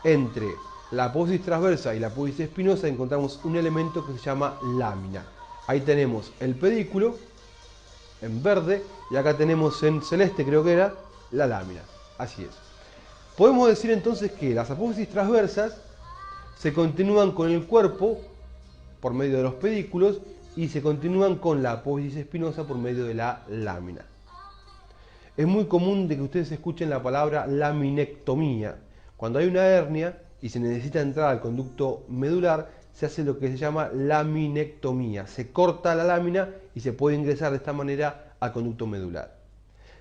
entre la apófisis transversa y la apófisis espinosa encontramos un elemento que se llama lámina. Ahí tenemos el pedículo en verde y acá tenemos en celeste, creo que era, la lámina. Así es. Podemos decir entonces que las apófisis transversas se continúan con el cuerpo por medio de los pedículos y se continúan con la apófisis espinosa por medio de la lámina. Es muy común de que ustedes escuchen la palabra laminectomía. Cuando hay una hernia y se necesita entrar al conducto medular, se hace lo que se llama laminectomía. Se corta la lámina y se puede ingresar de esta manera al conducto medular.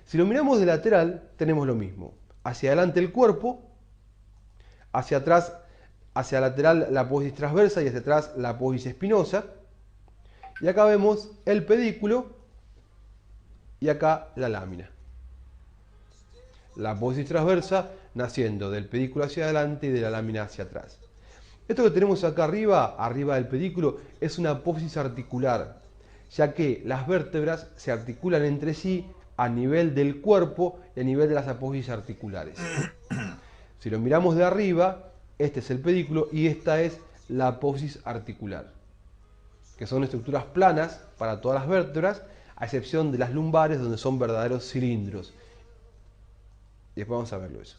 Si lo miramos de lateral, tenemos lo mismo. Hacia adelante el cuerpo, hacia atrás, hacia lateral la apófisis transversa y hacia atrás la apófisis espinosa. Y acá vemos el pedículo y acá la lámina. La apófisis transversa naciendo del pedículo hacia adelante y de la lámina hacia atrás. Esto que tenemos acá arriba, arriba del pedículo, es una apófisis articular, ya que las vértebras se articulan entre sí a nivel del cuerpo y a nivel de las apófisis articulares. Si lo miramos de arriba, este es el pedículo y esta es la apófisis articular, que son estructuras planas para todas las vértebras, a excepción de las lumbares, donde son verdaderos cilindros. Y después vamos a verlo eso.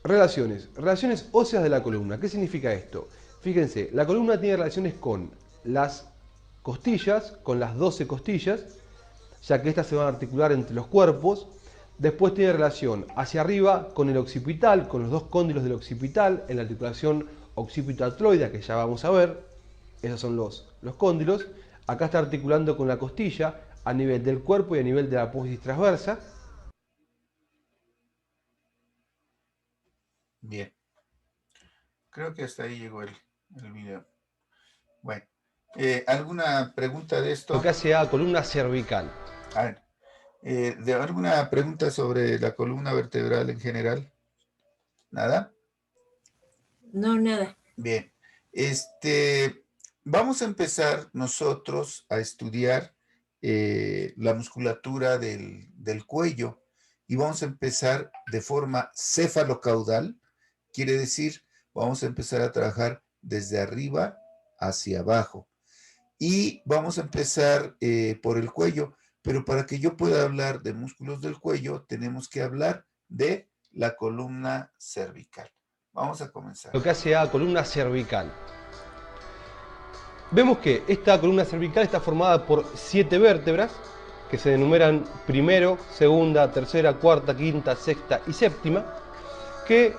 Relaciones óseas de la columna. ¿Qué significa esto? Fíjense, la columna tiene relaciones con las costillas, con las 12 costillas, ya que estas se van a articular entre los cuerpos. Después tiene relación hacia arriba con el occipital, con los dos cóndilos del occipital, en la articulación occipito-atloidea, que ya vamos a ver. Esos son los cóndilos. Acá está articulando con la costilla a nivel del cuerpo y a nivel de la apófisis transversa. Bien. Creo que hasta ahí llegó el video. Bueno. ¿Alguna pregunta de esto? Lo que hace a columna cervical. A ver. ¿De alguna pregunta sobre la columna vertebral en general? ¿Nada? No, nada. Bien. Vamos a empezar nosotros a estudiar la musculatura del cuello y vamos a empezar de forma cefalocaudal. Quiere decir, vamos a empezar a trabajar desde arriba hacia abajo. Y vamos a empezar por el cuello, pero para que yo pueda hablar de músculos del cuello, tenemos que hablar de la columna cervical. Vamos a comenzar. Lo que hace a columna cervical. Vemos que esta columna cervical está formada por 7 vértebras, que se enumeran primero, segunda, tercera, cuarta, quinta, sexta y séptima, que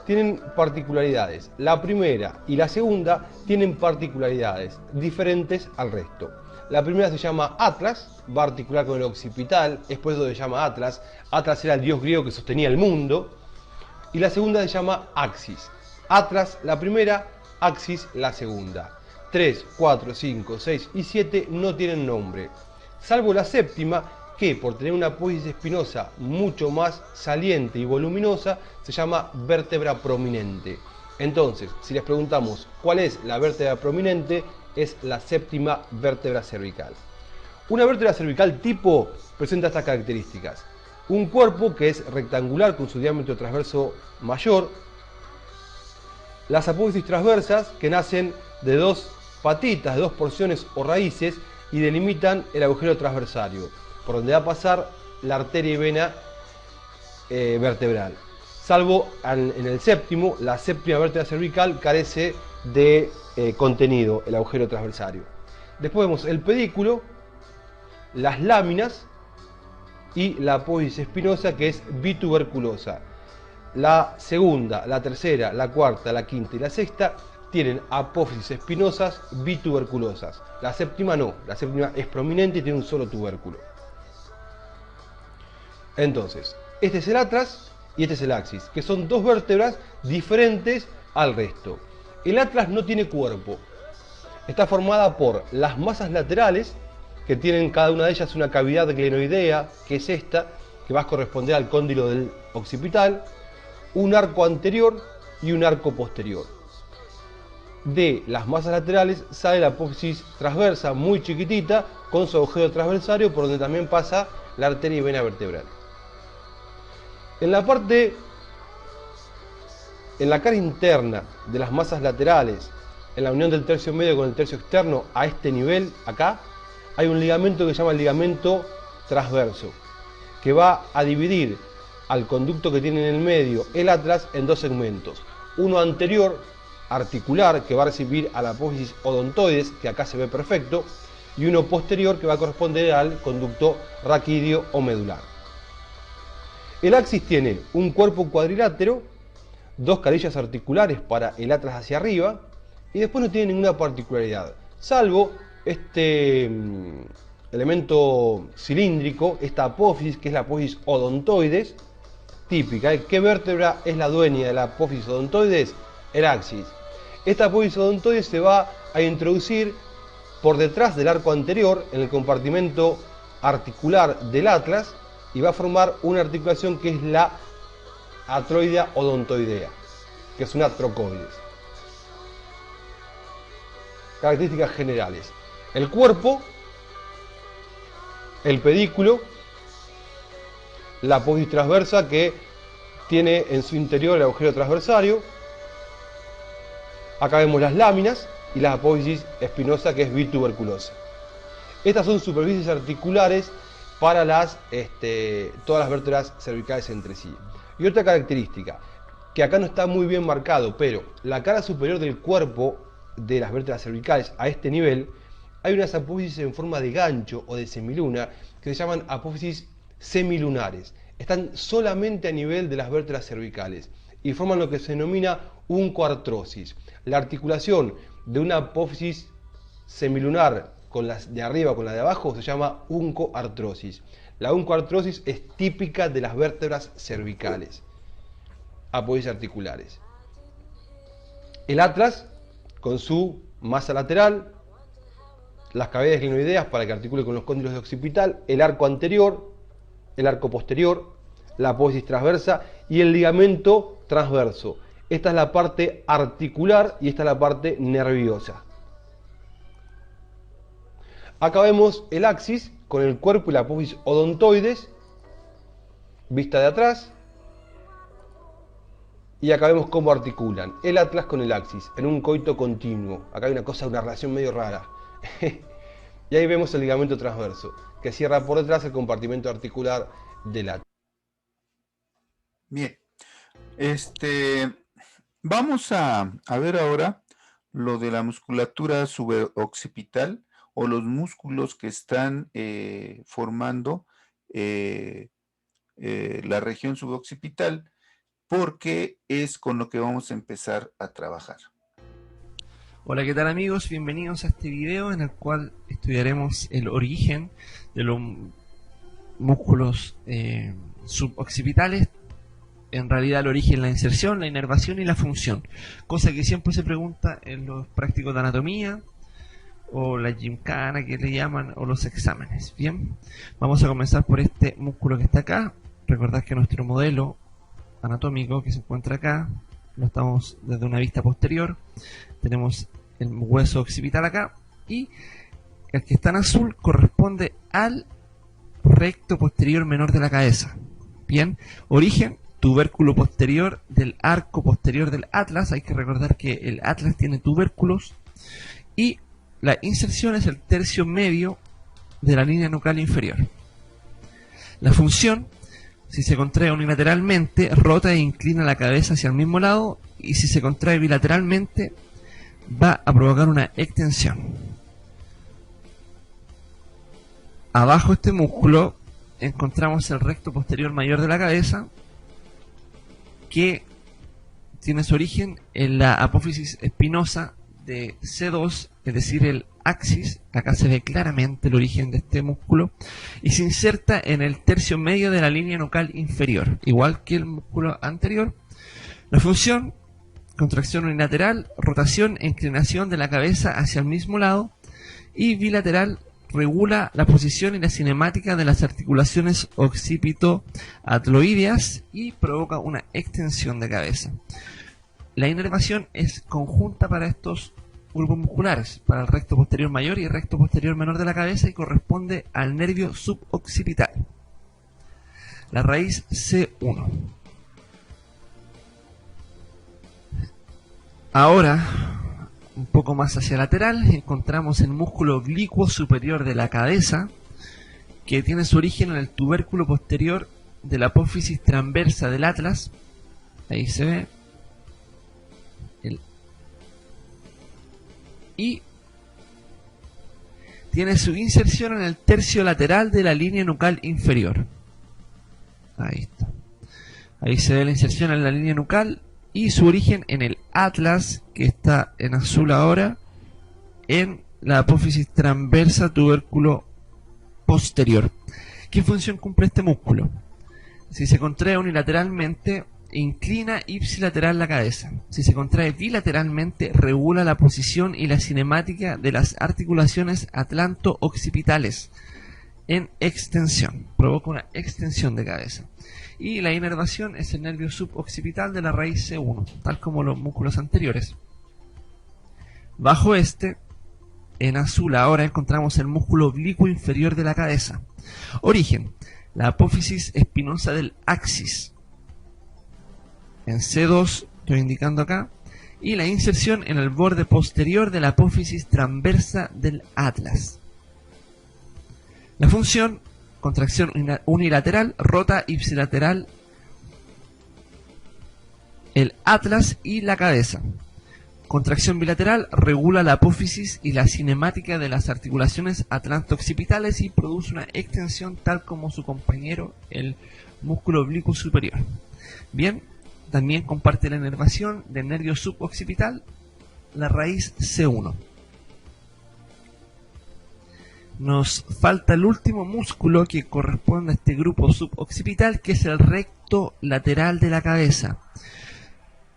tienen particularidades. La primera y la segunda tienen particularidades diferentes al resto. La primera se llama Atlas, va a articular con el occipital, es por eso que se llama Atlas. Atlas era el dios griego que sostenía el mundo. Y la segunda se llama Axis. Atlas la primera, Axis la segunda. 3, 4, 5, 6 y 7 no tienen nombre, salvo la séptima, que por tener una apófisis espinosa mucho más saliente y voluminosa, se llama vértebra prominente. Entonces, si les preguntamos cuál es la vértebra prominente, es la séptima vértebra cervical. Una vértebra cervical tipo presenta estas características. Un cuerpo que es rectangular con su diámetro transverso mayor. Las apófisis transversas que nacen de dos patitas, de dos porciones o raíces y delimitan el agujero transversario, por donde va a pasar la arteria y vena vertebral. Salvo en el séptimo, la séptima vértebra cervical carece de contenido, el agujero transversario. Después vemos el pedículo, las láminas y la apófisis espinosa, que es bituberculosa. La segunda, la tercera, la cuarta, la quinta y la sexta tienen apófisis espinosas bituberculosas. La séptima no, la séptima es prominente y tiene un solo tubérculo. Entonces, este es el atlas y este es el axis, que son dos vértebras diferentes al resto. El atlas no tiene cuerpo. Está formada por las masas laterales, que tienen cada una de ellas una cavidad glenoidea, que es esta, que va a corresponder al cóndilo del occipital, un arco anterior y un arco posterior. De las masas laterales sale la apófisis transversa muy chiquitita, con su agujero transversario, por donde también pasa la arteria y vena vertebral. En la cara interna de las masas laterales, en la unión del tercio medio con el tercio externo, a este nivel, acá, hay un ligamento que se llama el ligamento transverso, que va a dividir al conducto que tiene en el medio, el atlas, en dos segmentos. Uno anterior, articular, que va a recibir a la apófisis odontoides, que acá se ve perfecto, y uno posterior, que va a corresponder al conducto raquídeo o medular. El axis tiene un cuerpo cuadrilátero, dos carillas articulares para el atlas hacia arriba, y después no tiene ninguna particularidad, salvo este elemento cilíndrico, esta apófisis, que es la apófisis odontoides, típica. ¿Qué vértebra es la dueña de la apófisis odontoides? El axis. Esta apófisis odontoides se va a introducir por detrás del arco anterior, en el compartimento articular del atlas, y va a formar una articulación que es la atroidea odontoidea, que es una trocoides. Características generales: el cuerpo, el pedículo, la apófisis transversa, que tiene en su interior el agujero transversario, Acá vemos las láminas y la apófisis espinosa, que es bituberculosa. Estas son superficies articulares para todas las vértebras cervicales entre sí. Y otra característica, que acá no está muy bien marcado, pero la cara superior del cuerpo de las vértebras cervicales a este nivel, hay unas apófisis en forma de gancho o de semiluna que se llaman apófisis semilunares. Están solamente a nivel de las vértebras cervicales y forman lo que se denomina uncoartrosis. La articulación de una apófisis semilunar con las de arriba con la de abajo se llama uncoartrosis. La uncoartrosis es típica de las vértebras cervicales, apófisis articulares. El atlas, con su masa lateral, las cavidades glenoideas para que articule con los cóndilos de occipital, el arco anterior, el arco posterior, la apófisis transversa y el ligamento transverso. Esta es la parte articular y esta es la parte nerviosa. Acá vemos el axis con el cuerpo y la apófisis odontoides, vista de atrás. Y acá vemos cómo articulan el atlas con el axis en un coito continuo. Acá hay una relación medio rara. Y ahí vemos el ligamento transverso, que cierra por detrás el compartimento articular del atlas. Bien, vamos a ver ahora lo de la musculatura suboccipital o los músculos que están formando la región suboccipital, porque es con lo que vamos a empezar a trabajar. Hola, ¿qué tal amigos? Bienvenidos a este video en el cual estudiaremos el origen de los músculos suboccipitales. En realidad el origen, la inserción, la inervación y la función, cosa que siempre se pregunta en los prácticos de anatomía o la gimkhana que le llaman, o los exámenes. Bien, vamos a comenzar por este músculo que está acá. Recordad que nuestro modelo anatómico que se encuentra acá lo estamos desde una vista posterior. Tenemos el hueso occipital acá y el que está en azul corresponde al recto posterior menor de la cabeza. Bien, origen, tubérculo posterior del arco posterior del atlas. Hay que recordar que el atlas tiene tubérculos. Y la inserción es el tercio medio de la línea nucal inferior. La función, si se contrae unilateralmente, rota e inclina la cabeza hacia el mismo lado, y si se contrae bilateralmente, va a provocar una extensión. Abajo de este músculo encontramos el recto posterior mayor de la cabeza, que tiene su origen en la apófisis espinosa de C2, es decir, el axis. Acá se ve claramente el origen de este músculo y se inserta en el tercio medio de la línea nucal inferior, igual que el músculo anterior. La función, contracción unilateral, rotación e inclinación de la cabeza hacia el mismo lado, y bilateral, regula la posición y la cinemática de las articulaciones occipito-atloideas y provoca una extensión de cabeza. La inervación es conjunta para estos grupos musculares, para el recto posterior mayor y el recto posterior menor de la cabeza, y corresponde al nervio suboccipital. La raíz C1. Ahora, un poco más hacia lateral, encontramos el músculo oblicuo superior de la cabeza, que tiene su origen en el tubérculo posterior de la apófisis transversa del atlas. Ahí se ve. Y tiene su inserción en el tercio lateral de la línea nucal inferior. Ahí está. Ahí se ve la inserción en la línea nucal y su origen en el atlas, que está en azul ahora, en la apófisis transversa tubérculo posterior. ¿Qué función cumple este músculo? Si se contrae unilateralmente, inclina ipsilateral la cabeza. Si se contrae bilateralmente, regula la posición y la cinemática de las articulaciones atlanto-occipitales en extensión. Provoca una extensión de cabeza. Y la inervación es el nervio suboccipital de la raíz C1, tal como los músculos anteriores. Bajo este, en azul ahora, encontramos el músculo oblicuo inferior de la cabeza. Origen, la apófisis espinosa del axis. En C2, estoy indicando acá, y la inserción en el borde posterior de la apófisis transversa del atlas. La función: contracción unilateral, rota ipsilateral el atlas y la cabeza. Contracción bilateral, regula la apófisis y la cinemática de las articulaciones atlanto-occipitales y produce una extensión tal como su compañero, el músculo oblicuo superior. Bien, también comparte la inervación del nervio suboccipital, la raíz C1. Nos falta el último músculo que corresponde a este grupo suboccipital, que es el recto lateral de la cabeza.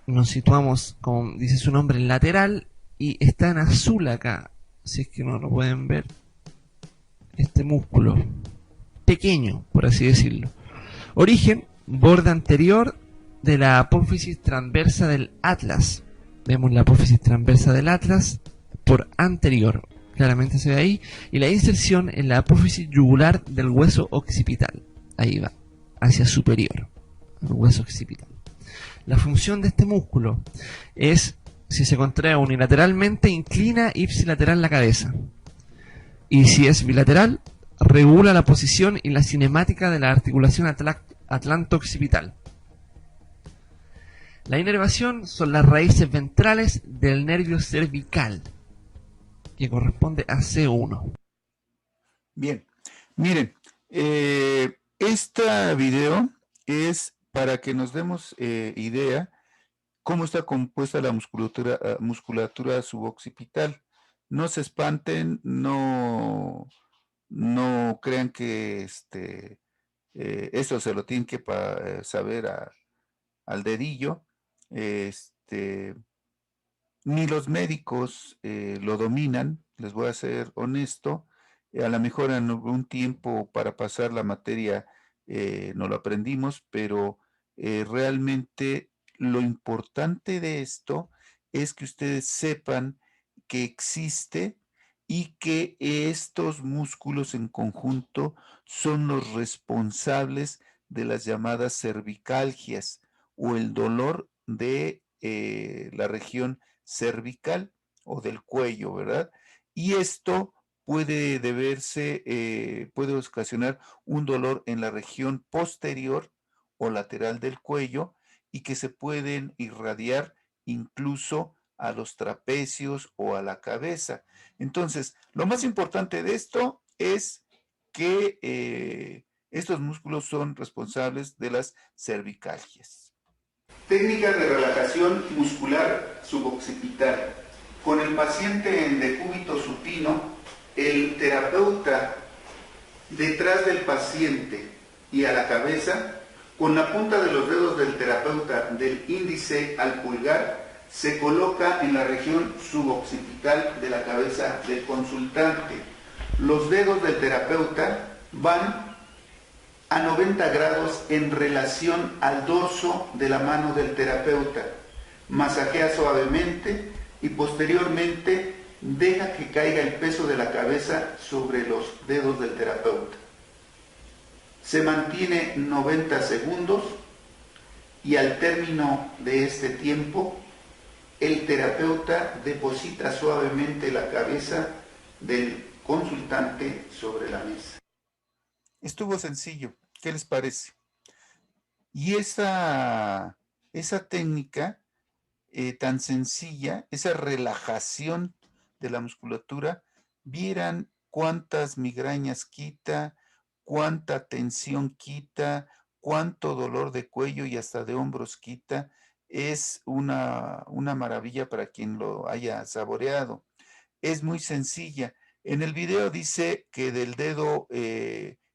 Nos situamos, como dice su nombre, en lateral, y está en azul acá, si es que no lo pueden ver, este músculo pequeño, por así decirlo. Origen: borde anterior de la apófisis transversa del atlas. Vemos la apófisis transversa del atlas por anterior, claramente se ve ahí, y la inserción en la apófisis yugular del hueso occipital. Ahí va, hacia superior, el hueso occipital. La función de este músculo es, si se contrae unilateralmente, inclina ipsilateral la cabeza. Y si es bilateral, regula la posición y la cinemática de la articulación atlanto-occipital. La inervación son las raíces ventrales del nervio cervical, que corresponde a C1. Bien, miren, este video es para que nos demos idea cómo está compuesta la musculatura suboccipital. No se espanten, no crean que eso se lo tienen que saber al dedillo. Ni los médicos lo dominan, les voy a ser honesto. A lo mejor en algún tiempo para pasar la materia no lo aprendimos, pero realmente lo importante de esto es que ustedes sepan que existe y que estos músculos en conjunto son los responsables de las llamadas cervicalgias o el dolor de la región cervical o del cuello, ¿verdad? Y esto puede deberse, puede ocasionar un dolor en la región posterior o lateral del cuello y que se pueden irradiar incluso a los trapecios o a la cabeza. Entonces, lo más importante de esto es que estos músculos son responsables de las cervicalgias. Técnicas de relajación muscular suboccipital. Con el paciente en decúbito supino, el terapeuta detrás del paciente y a la cabeza, con la punta de los dedos del terapeuta del índice al pulgar, se coloca en la región suboccipital de la cabeza del consultante. Los dedos del terapeuta van a 90 grados en relación al dorso de la mano del terapeuta. Masajea suavemente y posteriormente deja que caiga el peso de la cabeza sobre los dedos del terapeuta. Se mantiene 90 segundos y al término de este tiempo, el terapeuta deposita suavemente la cabeza del consultante sobre la mesa. Estuvo sencillo, ¿qué les parece? Y esa técnica tan sencilla, esa relajación de la musculatura, vieran cuántas migrañas quita, cuánta tensión quita, cuánto dolor de cuello y hasta de hombros quita. Es una maravilla para quien lo haya saboreado. Es muy sencilla. En el video dice que del dedo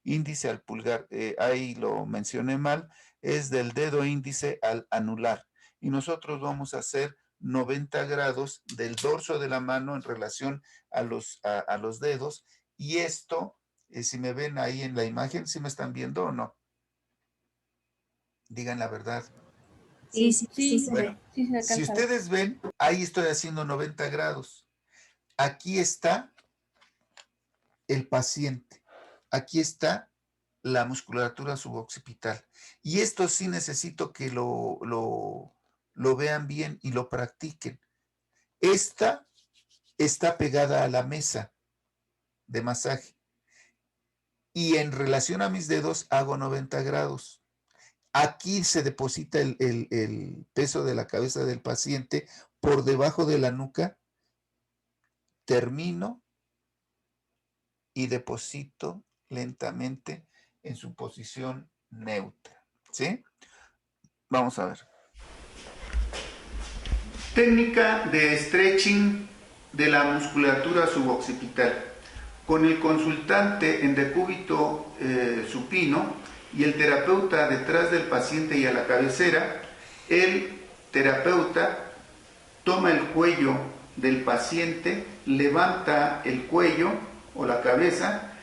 índice al pulgar, ahí lo mencioné mal, es del dedo índice al anular. Y nosotros vamos a hacer 90 grados del dorso de la mano en relación a los dedos. Y esto, si me ven ahí en la imagen, ¿sí me están viendo o no? Digan la verdad. Sí, sí se Bueno, ve. Sí, se si alcanza. ustedes ven, ahí estoy haciendo 90 grados. Aquí está el paciente. Aquí está la musculatura suboccipital. Y esto sí necesito que lo lo vean bien y lo practiquen. Esta está pegada a la mesa de masaje y en relación a mis dedos hago 90 grados. Aquí se deposita el peso de la cabeza del paciente por debajo de la nuca, termino y deposito lentamente en su posición neutra, ¿sí? Vamos a ver. Técnica de stretching de la musculatura suboccipital. Con el consultante en decúbito supino y el terapeuta detrás del paciente y a la cabecera, el terapeuta toma el cuello del paciente, levanta el cuello o la cabeza,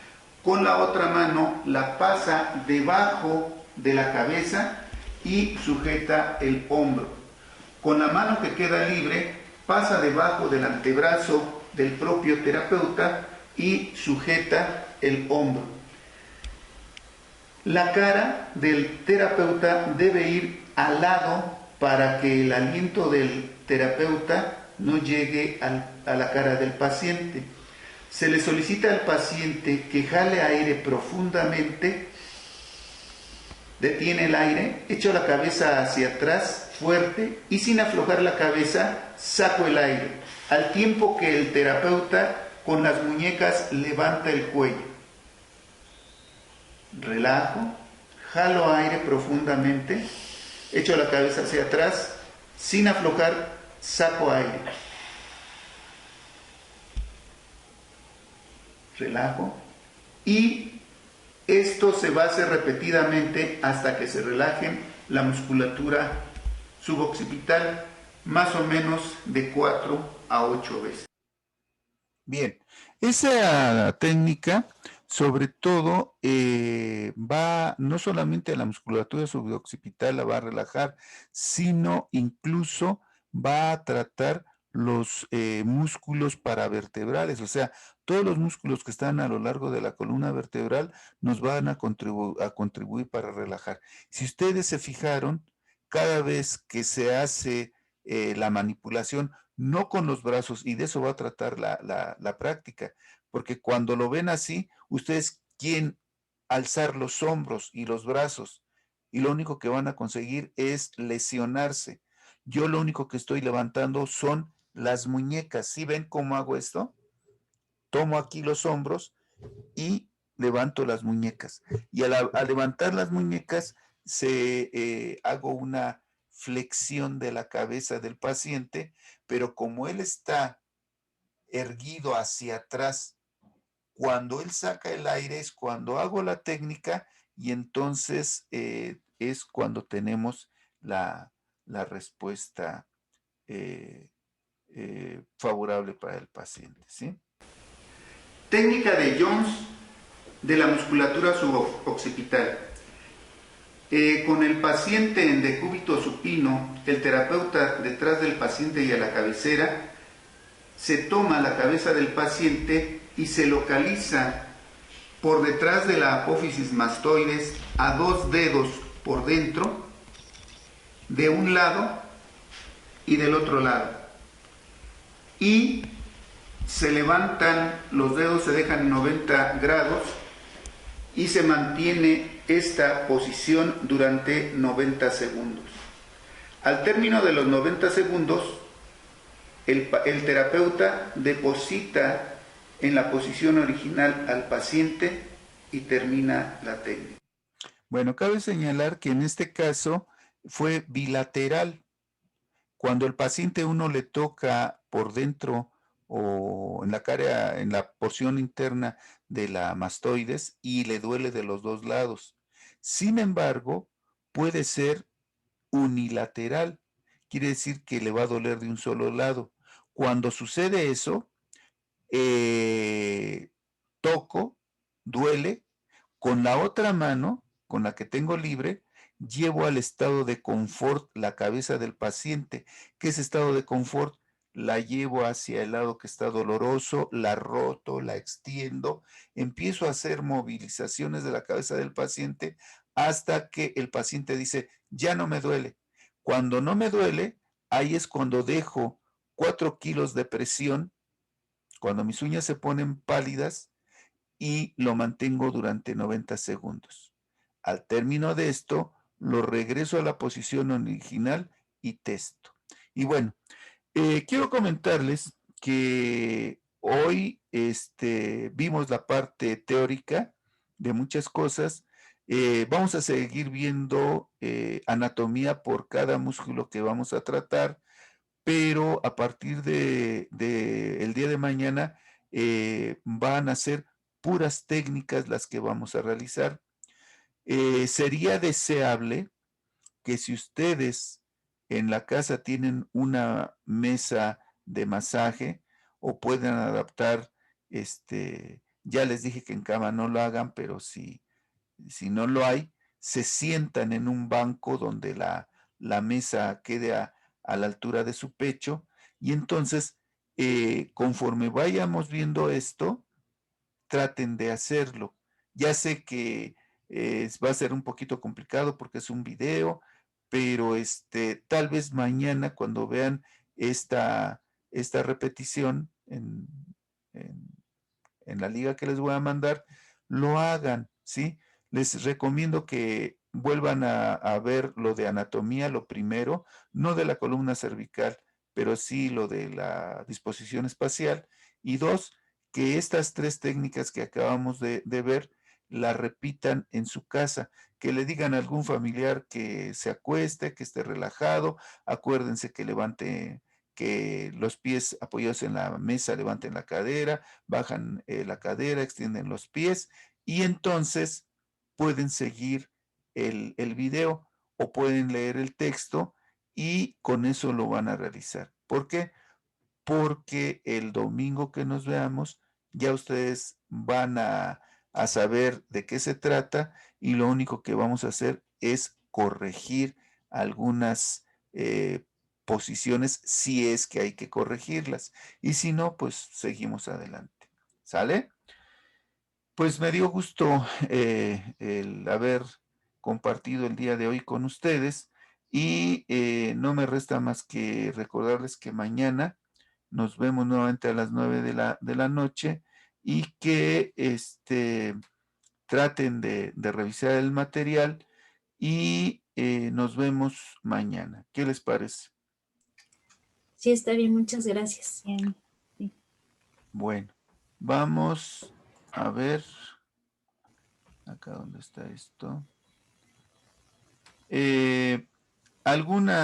con la otra mano la pasa debajo de la cabeza y sujeta el hombro. Con la mano que queda libre, pasa debajo del antebrazo del propio terapeuta y sujeta el hombro. La cara del terapeuta debe ir al lado para que el aliento del terapeuta no llegue a la cara del paciente. Se le solicita al paciente que jale aire profundamente, detiene el aire, echo la cabeza hacia atrás fuerte y sin aflojar la cabeza saco el aire, al tiempo que el terapeuta con las muñecas levanta el cuello. Relajo, jalo aire profundamente, echo la cabeza hacia atrás, sin aflojar, saco aire. Relajo. Y esto se va a hacer repetidamente hasta que se relajen la musculatura suboccipital, más o menos de 4 a 8 veces. Bien, esa técnica sobre todo va no solamente a la musculatura suboccipital la va a relajar, sino incluso va a tratar los músculos paravertebrales, o sea, todos los músculos que están a lo largo de la columna vertebral nos van a contribuir para relajar. Si ustedes se fijaron, cada vez que se hace la manipulación, no con los brazos, y de eso va a tratar la práctica, porque cuando lo ven así, ustedes quieren alzar los hombros y los brazos, y lo único que van a conseguir es lesionarse. Yo lo único que estoy levantando son las muñecas. ¿Sí ven cómo hago esto? Tomo aquí los hombros y levanto las muñecas. Y al levantar las muñecas, hago una flexión de la cabeza del paciente, pero como él está erguido hacia atrás, cuando él saca el aire es cuando hago la técnica y entonces es cuando tenemos la respuesta favorable para el paciente, ¿sí? Técnica de Jones de la musculatura suboccipital. Con el paciente en decúbito supino, el terapeuta detrás del paciente y a la cabecera, se toma la cabeza del paciente y se localiza por detrás de la apófisis mastoides a 2 dedos por dentro, de un lado y del otro lado. Y se levantan, los dedos se dejan en 90 grados y se mantiene esta posición durante 90 segundos. Al término de los 90 segundos, el terapeuta deposita en la posición original al paciente y termina la técnica. Bueno, cabe señalar que en este caso fue bilateral. Cuando el paciente uno le toca por dentro o en la cara, en la porción interna de la mastoides y le duele de los dos lados. Sin embargo, puede ser unilateral. Quiere decir que le va a doler de un solo lado. Cuando sucede eso, toco, duele, con la otra mano, con la que tengo libre, llevo al estado de confort la cabeza del paciente. ¿Qué es estado de confort? La llevo hacia el lado que está doloroso, la roto, la extiendo, empiezo a hacer movilizaciones de la cabeza del paciente hasta que el paciente dice, ya no me duele. Cuando no me duele, ahí es cuando dejo 4 kilos de presión, cuando mis uñas se ponen pálidas, y lo mantengo durante 90 segundos. Al término de esto, lo regreso a la posición original y testo. Y bueno, quiero comentarles que hoy vimos la parte teórica de muchas cosas. Vamos a seguir viendo anatomía por cada músculo que vamos a tratar, pero a partir de el día de mañana van a ser puras técnicas las que vamos a realizar. Sería deseable que si ustedes en la casa tienen una mesa de masaje o pueden adaptar, ya les dije que en cama no lo hagan, pero si no lo hay, se sientan en un banco donde la mesa quede a la altura de su pecho, y entonces, conforme vayamos viendo esto, traten de hacerlo. Ya sé que va a ser un poquito complicado porque es un video, pero tal vez mañana cuando vean esta repetición en, en la liga que les voy a mandar, lo hagan, ¿sí? Les recomiendo que vuelvan a ver lo de anatomía, lo primero, no de la columna cervical, pero sí lo de la disposición espacial. Y dos, que estas 3 técnicas que acabamos de ver, la repitan en su casa, que le digan a algún familiar que se acueste, que esté relajado, acuérdense que levante, que los pies apoyados en la mesa levanten la cadera, bajan la cadera, extienden los pies, y entonces pueden seguir el video o pueden leer el texto y con eso lo van a realizar. ¿Por qué? Porque el domingo que nos veamos ya ustedes van a saber de qué se trata, y lo único que vamos a hacer es corregir algunas posiciones si es que hay que corregirlas, y si no, pues seguimos adelante. ¿Sale? Pues me dio gusto el haber compartido el día de hoy con ustedes, y no me resta más que recordarles que mañana nos vemos nuevamente a las 9 de la noche, y que traten de revisar el material, y nos vemos mañana. ¿Qué les parece? Sí, está bien, muchas gracias. Bien, sí. Bueno, vamos a ver acá donde está esto. ¿Alguna